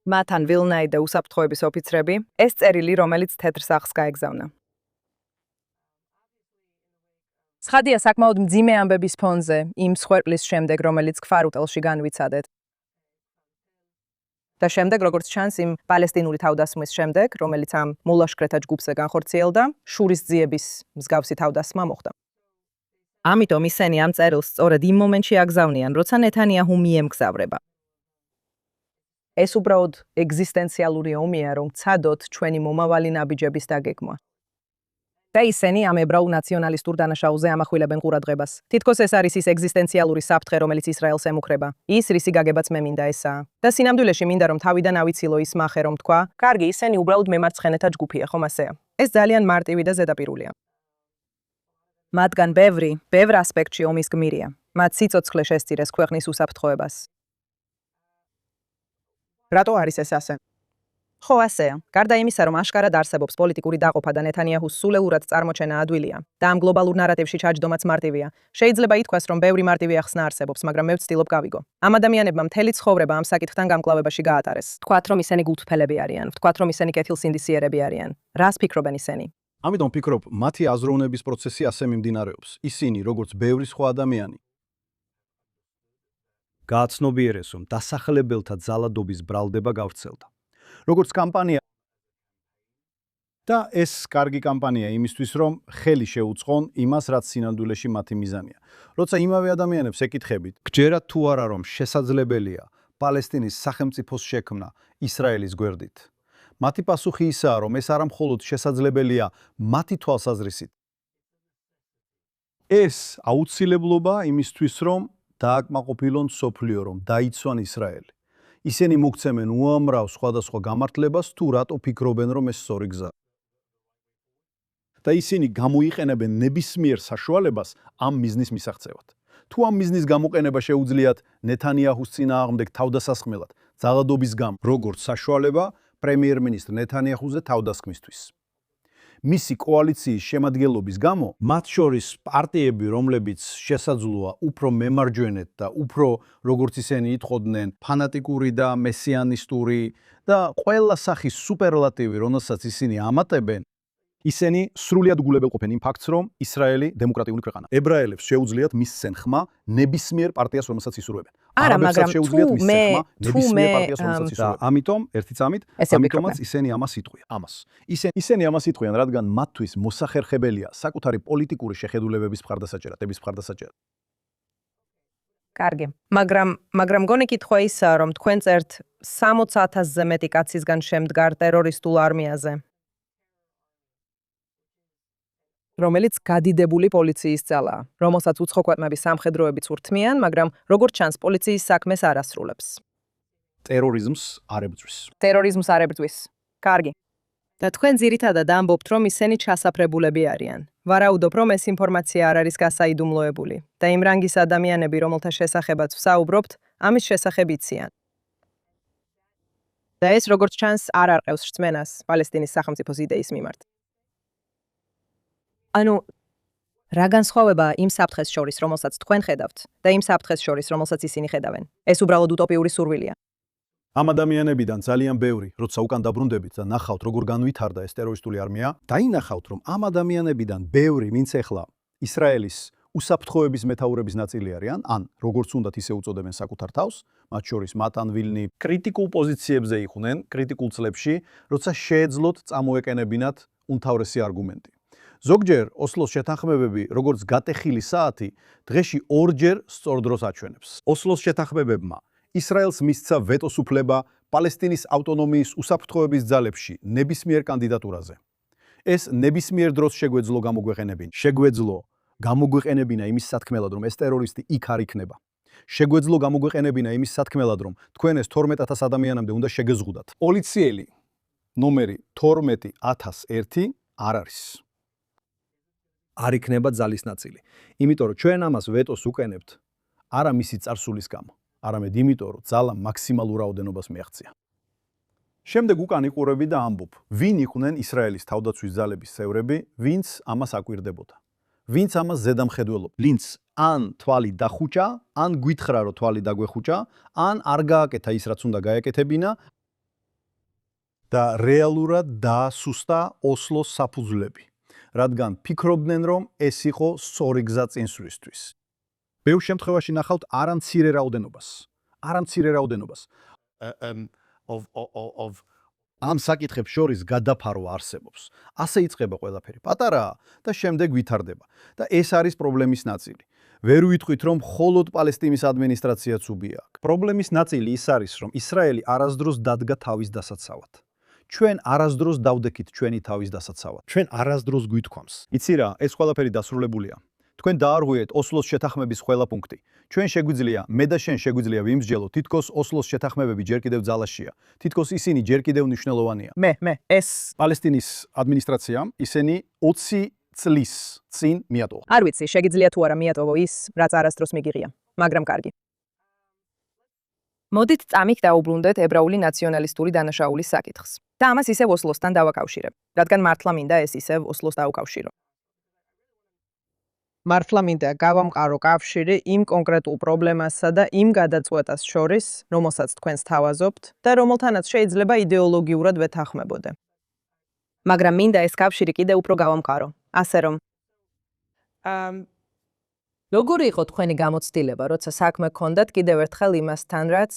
მათან ვილნაი და უსაფრთხოების ოფიცრები, ეს წერილი, რომელიც თეთრ სახლს გაეგზავნა. ცხადია საკმაოდ მძიმე ამბების ფონზე, იმ მსხვერპლის შემდეგ, რომელიც ქვარუტელში განვიცადეთ. და შემდეგ როგორც ჩანს იმ პალესტინური თავდასხმის შემდეგ, რომელიც ამ მოლაშქრეთა ჯგუფზე განხორციელდა, შურის ძიების მსგავსი თავდასხმა მოხდა. ამიტომ ისინი ამ წერილს სწორედ იმ მომენტში აგზავნიან, როცა ნეთანიაჰუ მიემგზავრება. ეს უბრალოდ ეგზისტენციალური ომია, რომ ცადოთ ჩვენი მომავალი ნაბიჯების დაგეგმვა. და ისინი ამ ებრაულ ნაციონალისტურ დანაშაულზე ამახვილებენ ყურადღებას. თითქოს ეს არის ის ეგზისტენციალური საფრთხე, რომელიც ისრაელს ემუქრება. ის, რისი გაგებაც მე მინდა ესაა. და სინამდვილეში მინდა რომ თავიდან ავიცილო ის მახე რომ თქვა, კარგი, ისინი უბრალოდ მემარცხენეთა ჯგუფია, ხომ ასეა? ეს ძალიან მარტივი და ზედაპირულია. მათგან ბევრ ასპექტში ომის გმირია. მათ სიცოცხლე შესწირეს ქვეყნის უსაფრთხოებას. რატო არის ეს ასე? ხო, ასეა. გარდა იმისა, რომ აშკარად არსებობს პოლიტიკური დაყოფა და ნეთანიაჰუს სულელურად წარმოჩენა ადვილია და ამ გლობალურ ნარატივში ჩაჯდომაც მარტივია, შეიძლება ითქვას, რომ ბევრი მარტივი ახსნა არსებობს, მაგრამ მე ვცდილობ გავიგო. ამ ადამიანებმა მთელი ცხოვრება ამ საკითხთან გამკლავებაში გაატარეს. ვთქვათ, რომ ისინი გულთფელები არიან, ვთქვათ, რომ ისინი კეთილსინდისიერები არიან. რას ფიქრობენ ისინი? ამიტომ ფიქრობ, მათი აზროვნების პროცესი ასე მიმდინარეობს. ისინი, როგორც ბევრი სხვა ადამიანი, გააცნობიერეს, რომ დასახლებელთა ძალადობის ბრალდება გავრცელდა. როგორც კამპანია და ეს კარგი კამპანია იმისთვის, რომ ხელი შეუწყონ იმას, რაც სინამდვილეში მათი მიზანია. როცა იმავე ადამიანებს ეკითხებით, გჯერათ თუ არა, რომ შესაძლებელია პალესტინის სახელმწიფოს შექმნა ისრაელის გვერდით. მათი პასუხი ისაა, რომ ეს არა მხოლოდ შესაძლებელია მათი თვალსაზრისით. ეს აუცილებლობა იმისთვის, რომ დააკმაყოფილონ სოფლიო, რომ დაიცვან ისრაელი. ისინი მოგცემენ უამრავ სხვადასხვა გამართლებას თუ რატო ფიქრობენ, რომ ეს სწორი გზაა. და ისინი გამოიყენებენ ნებისმიერ საშუალებას ამ მიზნის მისაღწევად. თუ ამ მიზნის გამოყენება შეუძლიათ ნეთანიაჰუს წინააღმდეგ თავდასასხმელად, ძალადობის გამო, როგორც საშუალება პრემიერ-მინისტრ ნეთანიაჰუზე თავდასხმისთვის. მისი კოალიციის შემადგენლობის გამო, მათ შორის პარტიები, რომლებიც შესაძლოა უფრო მემარჯვენეთ და უფრო, როგორც ისინი იტყოდნენ, ფანატიკური და მესიანისტური და ყველა სახის სუპერლატივი, რომელსაც ისინი ამატებენ, ისინი სრულიად გულებელყოფენ იმ ფაქტს, რომ ისრაელი დემოკრატიული ქვეყანაა. ებრაელებს შეუძლიათ მისცენ ხმა ნებისმიერ პარტიას, რომელსაც ისურვებენ. არა, მაგრამ შეუძლიათ თუ მისცენ ხმა მე ნებისმიერ პარტიას, რომელსაც ისურვებენ. ამიტომ ერთი წამით, ამიტომაც ისინი ამას იტყვიან. ისინი ამას იტყვიან, რადგან მათთვის მოსახერხებელია საკუთარი პოლიტიკური შეხედულებების მხარდასაჭერად. კარგი. მაგრამ გონი კითხვა ისაა, რომ თქვენ წერთ 60,000-ზე მეტი კაცისგან შემდგარ ტერორისტულ არმიაზე. რომელიც გადიდებული პოლიციის ძალაა, რომელსაც უცხოქვეყნების სამხედროებიც ურთმიან, მაგრამ როგორც ჩანს, პოლიციის საქმეს არ ასრულებს. ტერორიზმს არ ებრძვის. ტერორიზმს არ ებრძვის. კარგი. და თქვენ ძირითადად ამბობთ, რომ ისინი ჩასაფრებულები არიან. ვარაუდობ, რომ ეს ინფორმაცია არ არის გასაიდუმლოებული და იმ რანგის ადამიანები, რომელთა შესახებაც ვსაუბრობთ, ამის შესახებ იციან. და ეს როგორც ჩანს, არ არყევს რწმენას პალესტინის სახელმწიფოს იდეის მიმართ. ანუ რა განსხვავებაა იმ საფრთხეს შორის, რომელსაც თქვენ ხედავთ და იმ საფრთხეს შორის, რომელსაც ისინი ხედავენ? ეს უბრალოდ უტოპიური სურვილია. ამ ადამიანებიდან ძალიან ბევრი, როცა უკან დაბრუნდებით და ნახავთ, როგორ განვითარდა ეს ტერორისტული არმია, დაინახავთ, რომ ამ ადამიანებიდან ბევრი, ვინც ახლა ისრაელის უსაფრთხოების მეთაურების ნაწილი არიან, ან როგორც უნდათ ისე უწოდებენ საკუთარ თავს, მათ შორის მატან ვილნი კრიტიკულ პოზიციებზე იყვნენ, კრიტიკულ წლებში, როცა შეეძლოთ წამოეკენებინათ უმთავრესი არგუმენტი. ზოგჯერ ოსლოს შეთანხმებები, როგორც გატეხილი საათი, დღეში ორჯერ სწორ დროს აჩვენებს. ოსლოს შეთანხმებებმა ისრაელს მისცა ვეტოს უფლება პალესტინის ავტონომიის უსაფრთხოების ძალებში ნებისმიერ კანდიდატურაზე. ეს ნებისმიერ დროს შეგვეძლო გამოგვეყენებინა იმის სათქმელად, რომ ეს ტერორისტი იქ არ იქნება. შეგვეძლო გამოგვეყენებინა იმის სათქმელად, რომ თქვენ ეს 12,000 ადამიანამდე უნდა შეგეზღუდათ. პოლიციელი ნომერი 12001 არ არის. არ იქნება ძალის ნაწილი. იმიტომ რომ ჩვენ ამას ვეტოს უკენებთ არა მისი წარსულის გამო, არამედ იმიტომ რომ ძალა მაქსიმალურ რაოდენობას მიაღწია. შემდეგ უკან იყურები და ამბობ, ვინ იყვნენ ისრაელის თავდაცვის ძალების წევრები, ვინც ამას აკვირდებოდა. ვინც ამას ზედამხედველობდა. ვინც ან თვალი დახუჭა, ან გვითხრა რომ თვალი დაგვეხუჭა, ან არ გააკეთა ის რაც უნდა გაეკეთებინა და რეალურად დაასუსტა ოსლოს საფუძვლები. რადგან ფიქრობდნენ, რომ ეს იყო სწორი გზა წინსვლისთვის. ბევრ შემთხვევაში ნახავთ არამცირე რაოდენობას. ამ საკითხებს შორის გადაფარვა არსებობს. ასე იწყება ყველაფერი პატარაა და შემდეგ ვითარდება. და ეს არის პრობლემის ნაწილი. ვერ ვიტყვით, რომ მხოლოდ პალესტინის ადმინისტრაციაც უბია. პრობლემის ნაწილი ის არის, რომ ისრაელი არასდროს დადგა თავის დასაცავად. ჩვენ არასდროს დავდექით ჩვენი თავის დასაცავად. ჩვენ არასდროს გვითქვამს. იცი რა, ეს ყველაფერი დასრულებულია. თქვენ დაარღვიეთ ოსლოს შეთანხმების ყველა პუნქტი. ჩვენ შეგვიძლია, მე და შენ შეგვიძლია ვიმსჯელოთ, თითქოს ოსლოს შეთანხმებები ჯერ კიდევ ძალაშია. თითქოს ისინი ჯერ კიდევ მნიშვნელოვანია. მე ეს პალესტინის ადმინისტრაციამ ისინი 20 წლის წინ მიატოვა. არ ვიცი, შეგიძლია თუ არა მიატოვო ის, რაც არასდროს მიგიღია, მაგრამ კარგი. მოდით წამით დაუბრუნდეთ ებრაული ნაციონალისტური დანაშაულის საკითხს. და ამას ისევ ოსლოსთან დავაკავშირებ, რადგან მართლა მინდა ეს ისევ ოსლოს დავუკავშირო. მართლა მინდა გავამყარო კავშირი იმ კონკრეტულ პრობლემასა და იმ გადაწყვეტას შორის, რომელსაც თქვენს თავაზობთ და რომელთანაც შეიძლება იდეოლოგიურად ვეთანხმებოდე. მაგრამ მინდა ეს კავშირი კიდევ უფრო გავამყარო. ასე რომ როგორი იყო თქვენი გამოცდილება, როცა საქმე გქონდათ კიდევ ერთხელ იმასთან, რაც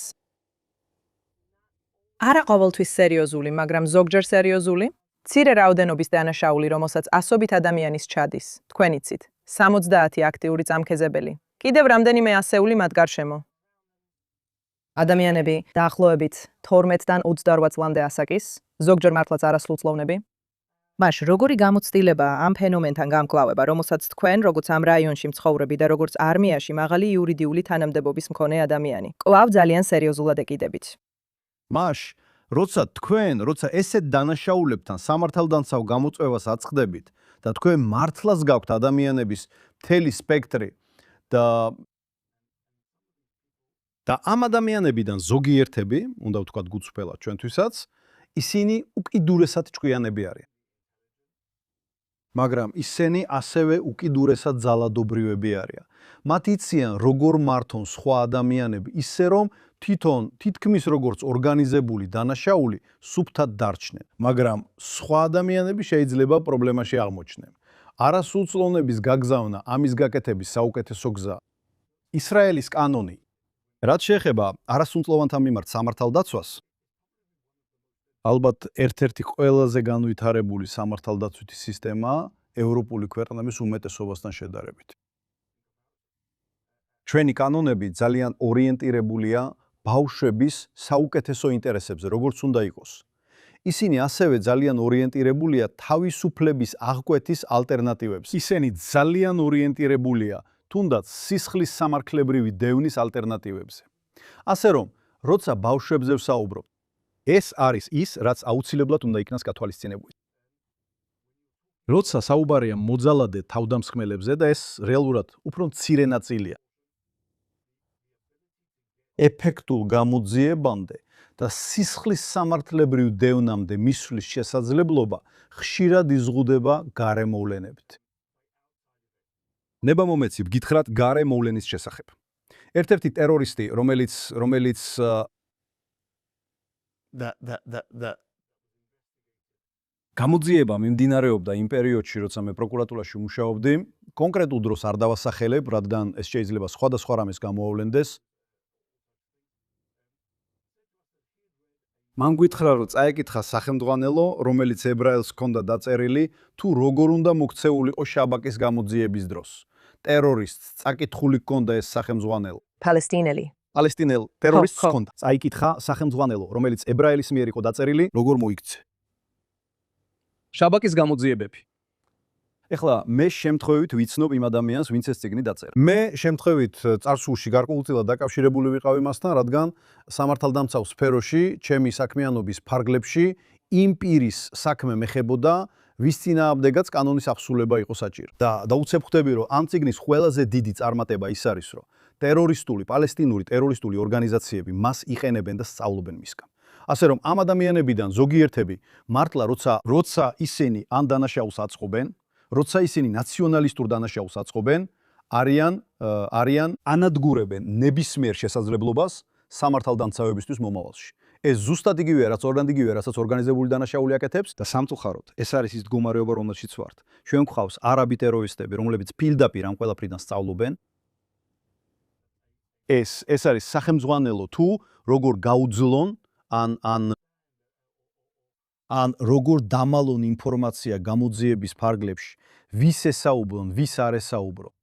არა ყოველთვის სერიოზული, მაგრამ ზოგჯერ სერიოზული? მცირე რაოდენობის დანაშაული, რომელსაც ასობით ადამიანის ჩადის, თქვენ იცით, 70 აქტიური წამქეზებელი. კიდევ რამდენიმე ასეული მათ გარშემო. ადამიანები დაახლოებით 12-დან 28 წლამდე ასაკის, ზოგჯერ მართლაც არასრულწლოვნები. მაშ როგორი გამოცდილებაა ამ ფენომენთან გამკლავება, რომელსაც თქვენ, როგორც ამ რაიონში მცხოვრები და როგორც არმიაში მაღალი იურიდიული თანამდებობის მქონე ადამიანი, კვლავ ძალიან სერიოზულად ეკიდებით. მაშ, როცა ესეთ დანაშაულებთან სამართალდამცავ გამოწვევას აწყდებით და თქვენ მართლაც გაქვთ ადამიანების მთელი სპექტრი და ამ ადამიანებიდან ზოგიერთები, უნდა ვთქვათ გუწვფელად ჩვენთვისაც, ისინი უკიდურესად ჭკვიანები არიან. მაგრამ ისინი ასევე უკიდურესად ძალადობრივები არიან. მათ იციან, როგორ მართონ სხვა ადამიანები, ისე რომ თითქმის როგორც ორგანიზებული დანაშაული სუფთად დარჩნენ, მაგრამ სხვა ადამიანები შეიძლება პრობლემაში აღმოჩნდნენ. არასრულწლოვნების გაგზავნა ამის გაკეთების საუკეთესო გზაა. ისრაელის კანონი, რაც შეეხება არასრულწლოვანთა მიმართ სამართალდაცვას, ალბათ ერთ-ერთი ყველაზე განვითარებული სამართალდაცვითი სისტემაა ევროპული ქვეყნების უმეტესობასთან შედარებით. ჩვენი კანონები ძალიან ორიენტირებულია ბავშვების საუკეთესო ინტერესებზე, როგორც უნდა იყოს. ისინი ასევე ძალიან ორიენტირებულია თავისუფლების აღკვეთის ალტერნატივებზე. ისინი ძალიან ორიენტირებულია თუნდაც სისხლის სამართლებრივი დევნის ალტერნატივებზე. ასე რომ, როცა ბავშვებზე ვსაუბრობ, ეს არის ის, რაც აუცილებლად უნდა იქნას გათვალისწინებული. როცა საუბარია მოძალადე თავდამსხმელებზე და ეს რეალურად უფრო მცირე ნაწილია. ეფექტულ გამოძიებამდე და სისხლის სამართლებრივ დევნამდე მისვლის შესაძლებლობა ხშირად იზღუდება გარემოვლენებით. ნებამომეცი გითხრათ გარემოვლენის შესახებ. ერთ-ერთი ტერორისტი, რომელიც გამოძიება მიმდინარეობდა იმ პერიოდში, როცა მე პროკურატურაში ვმუშაობდი, კონკრეტულ დროს არ დავასახელებ, რადგან ეს შეიძლება სხვადასხვა რამეს გამოავლენდეს. მან გითხრა, რომ წაეკითხა სახელმძღვანელო, რომელიც ებრაელს ჰქონდა დაწერილი, თუ როგორ უნდა მოქცეულიყო შაბაკის გამოძიების დროს. ტერორისტს წაკითხული ჰქონდა ეს სახელმძღვანელო. პალესტინელ ტერორისტს ჰქონდა. წაიკითხა სახელმძღვანელო, რომელიც ებრაელის მიერ იყო დაწერილი, როგორ მოიქცე. შაბაკის გამოძიებები. ეხლა მე შემთხვევით ვიცნობ იმ ადამიანს, ვინც ეს წიგნი დაწერა. მე შემთხვევით წარსულში გარკვეულწილად დაკავშირებული ვიყავ იმასთან, რადგან სამართალდამცავ სფეროში, ჩემი საქმიანობის ფარგლებში იმ პირის საქმე მეხებოდა, ვის წინააღმდეგაც კანონის აღსრულება იყო საჭირო. და უცებ ხვდები, რომ ამ წიგნის ყველაზე დიდი წარმატება ის არის, რომ პალესტინური ტერორისტული ორგანიზაციები მას იყენებენ და სწავლობენ მისგან. ასე რომ ამ ადამიანებიდან ზოგიერთები მართლა როცა ისინი ამ დანაშაულს აწყობენ, როცა ისინი ნაციონალისტურ დანაშაულს აწყობენ, არიან ანადგურებენ ნებისმიერ შესაძლებლობას სამართალდამცავებისთვის მომავალში. ეს ზუსტად იგივეა, რასაც ორგანიზებული დანაშაული აკეთებს და სამწუხაროდ, ეს არის ის მდგომარეობა, რომელშიც ვართ. ჩვენ გვყავს არაბი ტერორისტები, რომლებიც პირდაპირ ამ ყველაფრიდან სწავლობენ. ეს არის სახელმძღვანელო თუ როგორ გაუძლონ ან როგორ დამალონ ინფორმაცია გამოძიების ფარგლებში, ვის ესაუბრონ, ვის არ ესაუბრონ.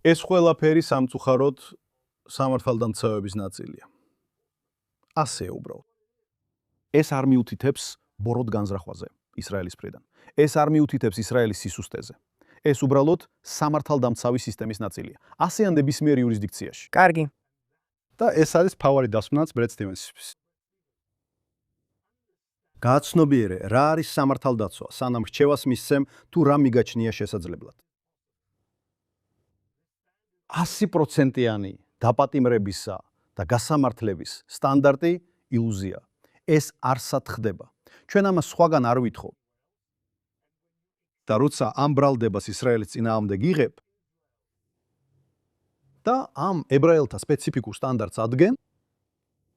ეს ყველაფერი სამწუხაროდ სამართალდამცავების ნაწილია. ასე უბრალოდ. ეს არ მიუთითებს ბოროტ განზრახვაზე ისრაელის მხრიდან. ეს არ მიუთითებს ისრაელის სისუსტეზე. ეს უბრალოდ სამართალდამცავი სისტემის ნაწილია. ASEAN ნებისმიერ იურისდიქციაში. კარგი. და ეს არის ფავორი დასმნაც ბრედ სტივენსის. გააცნობიერე, რა არის სამართალდაცვა, სანამ რჩევას მისცემ თუ რა მიგაჩნია შესაძლებლად. 100%-იანი დაპატიმრებისა და გასამართლების სტანდარტი ილუზია. ეს არსად ხდება. ჩვენ ამას სხვაგან არ ვითხოვ. და როცა ამ ბრალდებას ისრაელის წინააღმდეგ იღებ და ამ ებრაელთა სპეციფიკურ სტანდარტს ადგენ,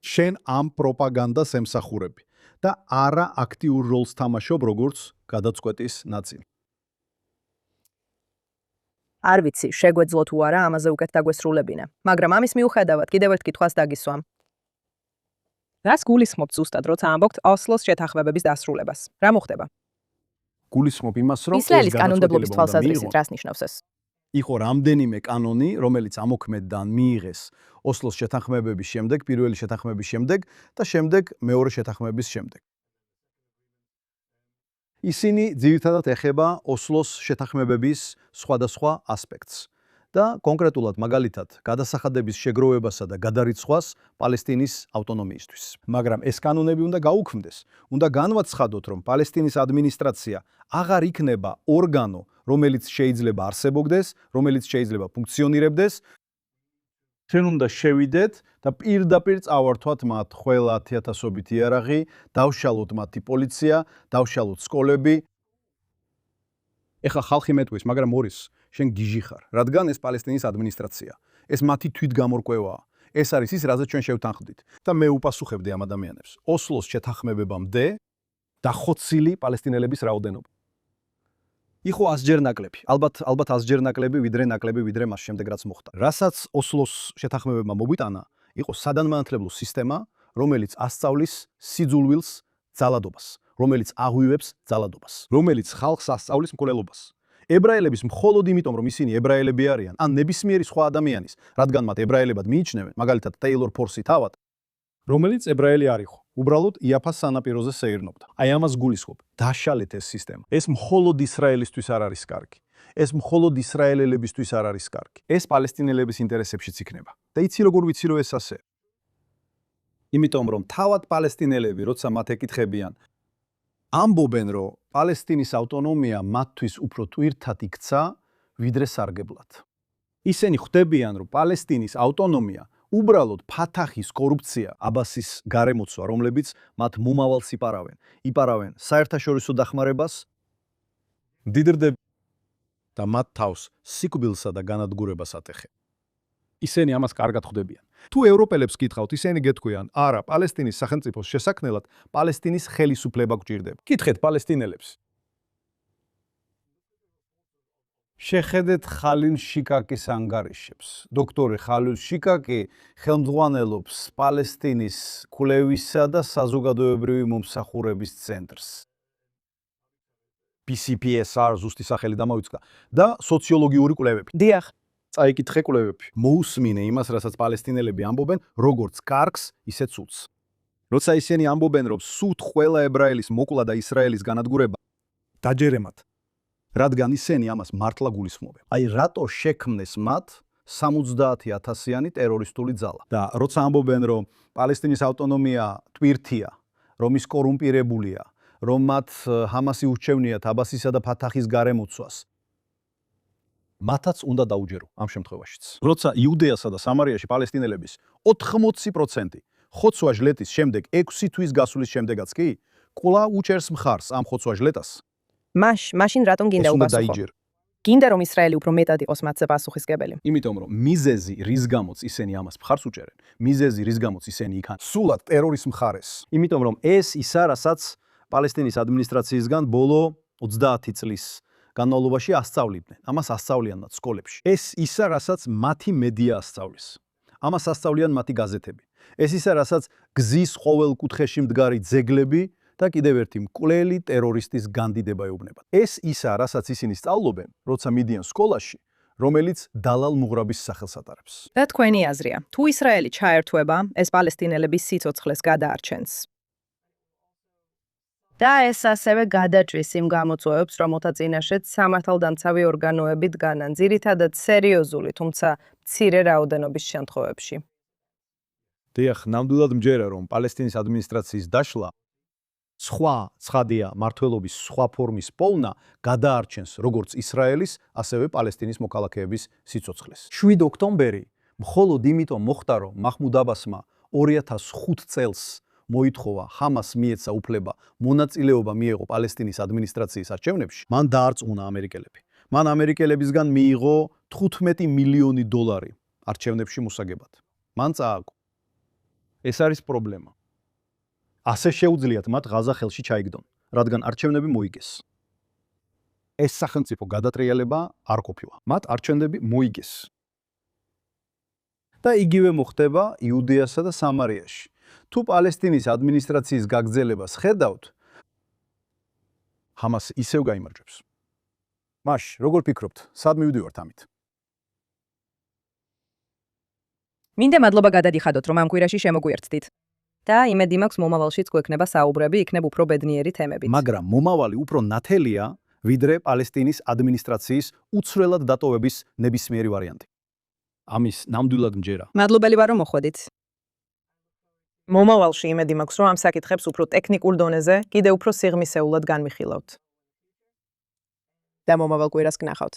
შენ ამ პროპაგანდას ემსახურები და არა აქტიურ როლს თამაშობ როგორც გადაწყვეტის ნაწილი. არ ვიცი, შეგვეძლო თუ არა ამაზე უკეთ დაგვესრულებინა, მაგრამ ამის მიუხედავად კიდევ ერთ კითხვას დაგისვამ. რას გულისხმობთ ზუსტად, როცა ამბობთ ოსლოს შეთანხმებების დასრულებას? რა მოხდება? გულისხმობ იმას, რომ ისრაელის კანონმდებლობის თვალსაზრისით რას ნიშნავს ეს? იყო რამდენიმე კანონი, რომელიც ამოქმედდან მიიღეს ოსლოს შეთანხმებების შემდეგ, პირველი შეთანხმების შემდეგ და შემდეგ მეორე შეთანხმების შემდეგ. ისინი ძირითადად ეხება ოსლოს შეთანხმებების სხვადასხვა ასპექტს და კონკრეტულად მაგალითად გადასახადების შეგროვებასა და გადარიცხვას პალესტინის ავტონომიისთვის. მაგრამ ეს კანონები უნდა გაუქმდეს. უნდა განვაცხადოთ, რომ პალესტინის ადმინისტრაცია აღარ იქნება ორგანო, რომელიც შეიძლება არსებობდეს, რომელიც შეიძლება ფუნქციონირებდეს. ჩვენ უნდა შევიდეთ და პირდაპირ წავართვათ მათ ყველა 10,000-ობით იარაღი, დავშალოთ მათი პოლიცია, დავშალოთ სკოლები. ეხლა ხალხი მეტყვის, მაგრამ მორის, შენ გიჟი ხარ, რადგან ეს პალესტინის ადმინისტრაცია. ეს მათი თვითგამორკვევაა. ეს არის ის, რაზეც ჩვენ შევთანხმდით. და მე უპასუხებდი ამ ადამიანებს. ოსლოს შეთანხმებებამდე დახოცილი პალესტინელების რაოდენობა. იყო 100-ჯერ ნაკლები. ალბათ 100-ჯერ ნაკლები, ვიდრე მას შემდეგ რაც მოხდა. რასაც ოსლოს შეთანხმებებმა მოგვიტანა, იყო სადანმანათლებლო სისტემა, რომელიც ასწავლის სიძულვილს ძალადობას, რომელიც აღვივებს ძალადობას, რომელიც ხალხს ასწავლის მკვლელობას. ებრაელების მხოლოდ იმიტომ, რომ ისინი ებრაელები არიან, ან ნებისმიერი სხვა ადამიანის, რადგან მათ ებრაელებად მიიჩნევენ, მაგალითად ტეილორ ფორსი თავად, რომელიც ებრაელი არ იყო. უბრალოდ იაფას სანაპიროზე სეირნობდა. აი ამას გულისხმობ. დაშალეთ ეს სისტემა. ეს მხოლოდ ისრაელისთვის არ არის კარგი. ეს მხოლოდ ისრაელელებისთვის არ არის კარგი. ეს პალესტინელების ინტერესებშიც იქნება. და იცი როგორ ვიცი რომ ეს ასე? იმიტომ რომ თავად პალესტინელები, როცა მათ ეკითხებიან, ამბობენ, რომ პალესტინის ავტონომია მათთვის უფრო თვირთად იქცა, ვიდრე სარგებლად. ისინი ხვდებიან, რომ პალესტინის ავტონომია უბრალოდ ფათახის კორუფცია, აბასის გარემოცვა, რომლებიც მათ მომავალს იპარავენ საერთაშორისო დახმარებას, მდიდრდება და მათ თავს სიკვდილსა და განადგურებას ატეხენ. ისინი ამას კარგად ხვდებიან. თუ ევროპელებს გითხავთ, ისინი გეტყვიან, არა, პალესტინის სახელმწიფოს შესაქმნელად პალესტინის ხელისუფლება გვჭირდება. კითხეთ პალესტინელებს. შეხედეთ ხალილ შიკაკის ანგარიშებს. დოქტორი ხალილ შიკაკი ხელმძღვანელობს პალესტინის კვლევისა და საზოგადოებრივი მომსახურების ცენტრს. PCPSR ზუსტი სახელი დამოიწყდა და სოციოლოგიური კვლევები. დიახ. წაიკითხე კვლევები. მოусმინე იმას, რასაც პალესტინელები ამბობენ, როგორც კარგს, ისე ცუდს. როცა ისინი ამბობენ, რომ სულ ყველა ებრაელის მოკლა და ისრაელის განადგურება, დაჯერემათ. რადგან ისინი ამას მართლა გულისხმობენ. აი რატო შექმნეს მათ 70,000-იანი ტერორისტული ძალა. და როცა ამბობენ, რომ პალესტინის ავტონომია ტვირთია, რომ ის კორუმპირებულია, რომ მათ ჰამასი ურჩევნიათ აბასისა და ფათახის გარემოცვას, მათაც უნდა დაუჯერო ამ შემთხვევაშიც. როცა იუდეასა და სამარიაში პალესტინელების 80% ხოცვა ჟლეტის შემდეგ 6 თვის გასulis შემდეგაც კი კვლავ უჭერს მხარს ამ ხოცვა ჟლეტას. მაშინ რატომ გინდა უპასუხო? გინდა რომ ისრაელი უფრო მეტად იყოს მათზე პასუხისგებელი. იმიტომ რომ მიზეზი, რის გამოც ისინი ამას მხარს უჭერენ, მიზეზი, რის გამოც ისინი იქან სულად ტერორის მხარეს. იმიტომ რომ ეს ისა, რასაც პალესტინის ადმინისტრაციისგან ბოლო 30 წლის განმავლობაში ასწავლიდნენ. ამას ასწავლიან მათ სკოლებში. ეს ისა, რასაც მათი მედია ასწავლის. ამას ასწავლიან მათი გაზეთები. ეს ისა, რასაც გზის ყოველ კუთხეში მდგარი ძეგლები და კიდევ ერთი მკვლელი ტერორისტის განდიდება ეუბნებათ. ეს ისა, რასაც ისინი სწავლობენ, როცა მიდიან სკოლაში, რომელიც დალალ მუღრაბის სახელს ატარებს. და თქვენი აზრია, თუ ისრაელი ჩაერთვება, ეს პალესტინელების სიცოცხლეს გადაარჩენს. და ეს ასევე გადაჭრის იმ გამოწვევებს, რომელთა წინაშეც სამართალდამცავი ორგანოები დგანან, ძირითადად სერიოზული, თუმცა მცირე რაოდენობის შემთხვევებში. დიახ, ნამდვილად მჯერა, რომ პალესტინის ადმინისტრაციის დაშლა სხვა ცხადია მართლობის სხვა ფორმის პოვნა გადაარჩენს როგორც ისრაელის, ასევე პალესტინის მოქალაქეების სიცოცხლეს. 7 ოქტომბერი მხოლოდ იმიტომ მოხდა, რომ მაჰმუდ აბასმა 2005 წელს მოითხოვა ჰამას მიეცა უფლება მონაწილეობა მიეღო პალესტინის ადმინისტრაციის არჩევნებში, მან დაარწმუნა ამერიკელები. მან ამერიკელებისგან მიიღო $15 მილიონი არჩევნებში მოსაგებად. მან წააგო. ეს არის პრობლემა. ასე შეუძლიათ მათ ღაზა ხელში ჩაიგდონ, რადგან არჩევნები მოიგეს. ეს სახელმწიფო გადატრიალება არ ყოფილა. მათ არჩევნები მოიგეს. და იგივე მოხდება იუდეასა და სამარიაში. თუ პალესტინის ადმინისტრაციის გაგრძელებას ხედავთ, ჰამას ისევ გაიმარჯვებს. მაშ, როგორ ფიქრობთ, სად მივდივართ ამით? მინდა მადლობა გადადიხადოთ, რომ ამ კვირაში შემოგვიერთდით. და იმედი მაქვს მომავალშიც გვექნება საუბრები, იქნებ უფრო ბედნიერი თემებით. მაგრამ მომავალი უფრო ნათელია, ვიდრე პალესტინის ადმინისტრაციის უცვლელად დატოვების ნებისმიერი ვარიანტი. ამის ნამდვილად მჯერა. მადლობელი ვარ, რომ მოხვედით. მომავალში იმედი მაქვს, რომ ამ საკითხებს უფრო ტექნიკურ დონეზე, კიდევ უფრო სიღრმისეულად განვიხილავთ. და მომავალ კვირას გნახავთ.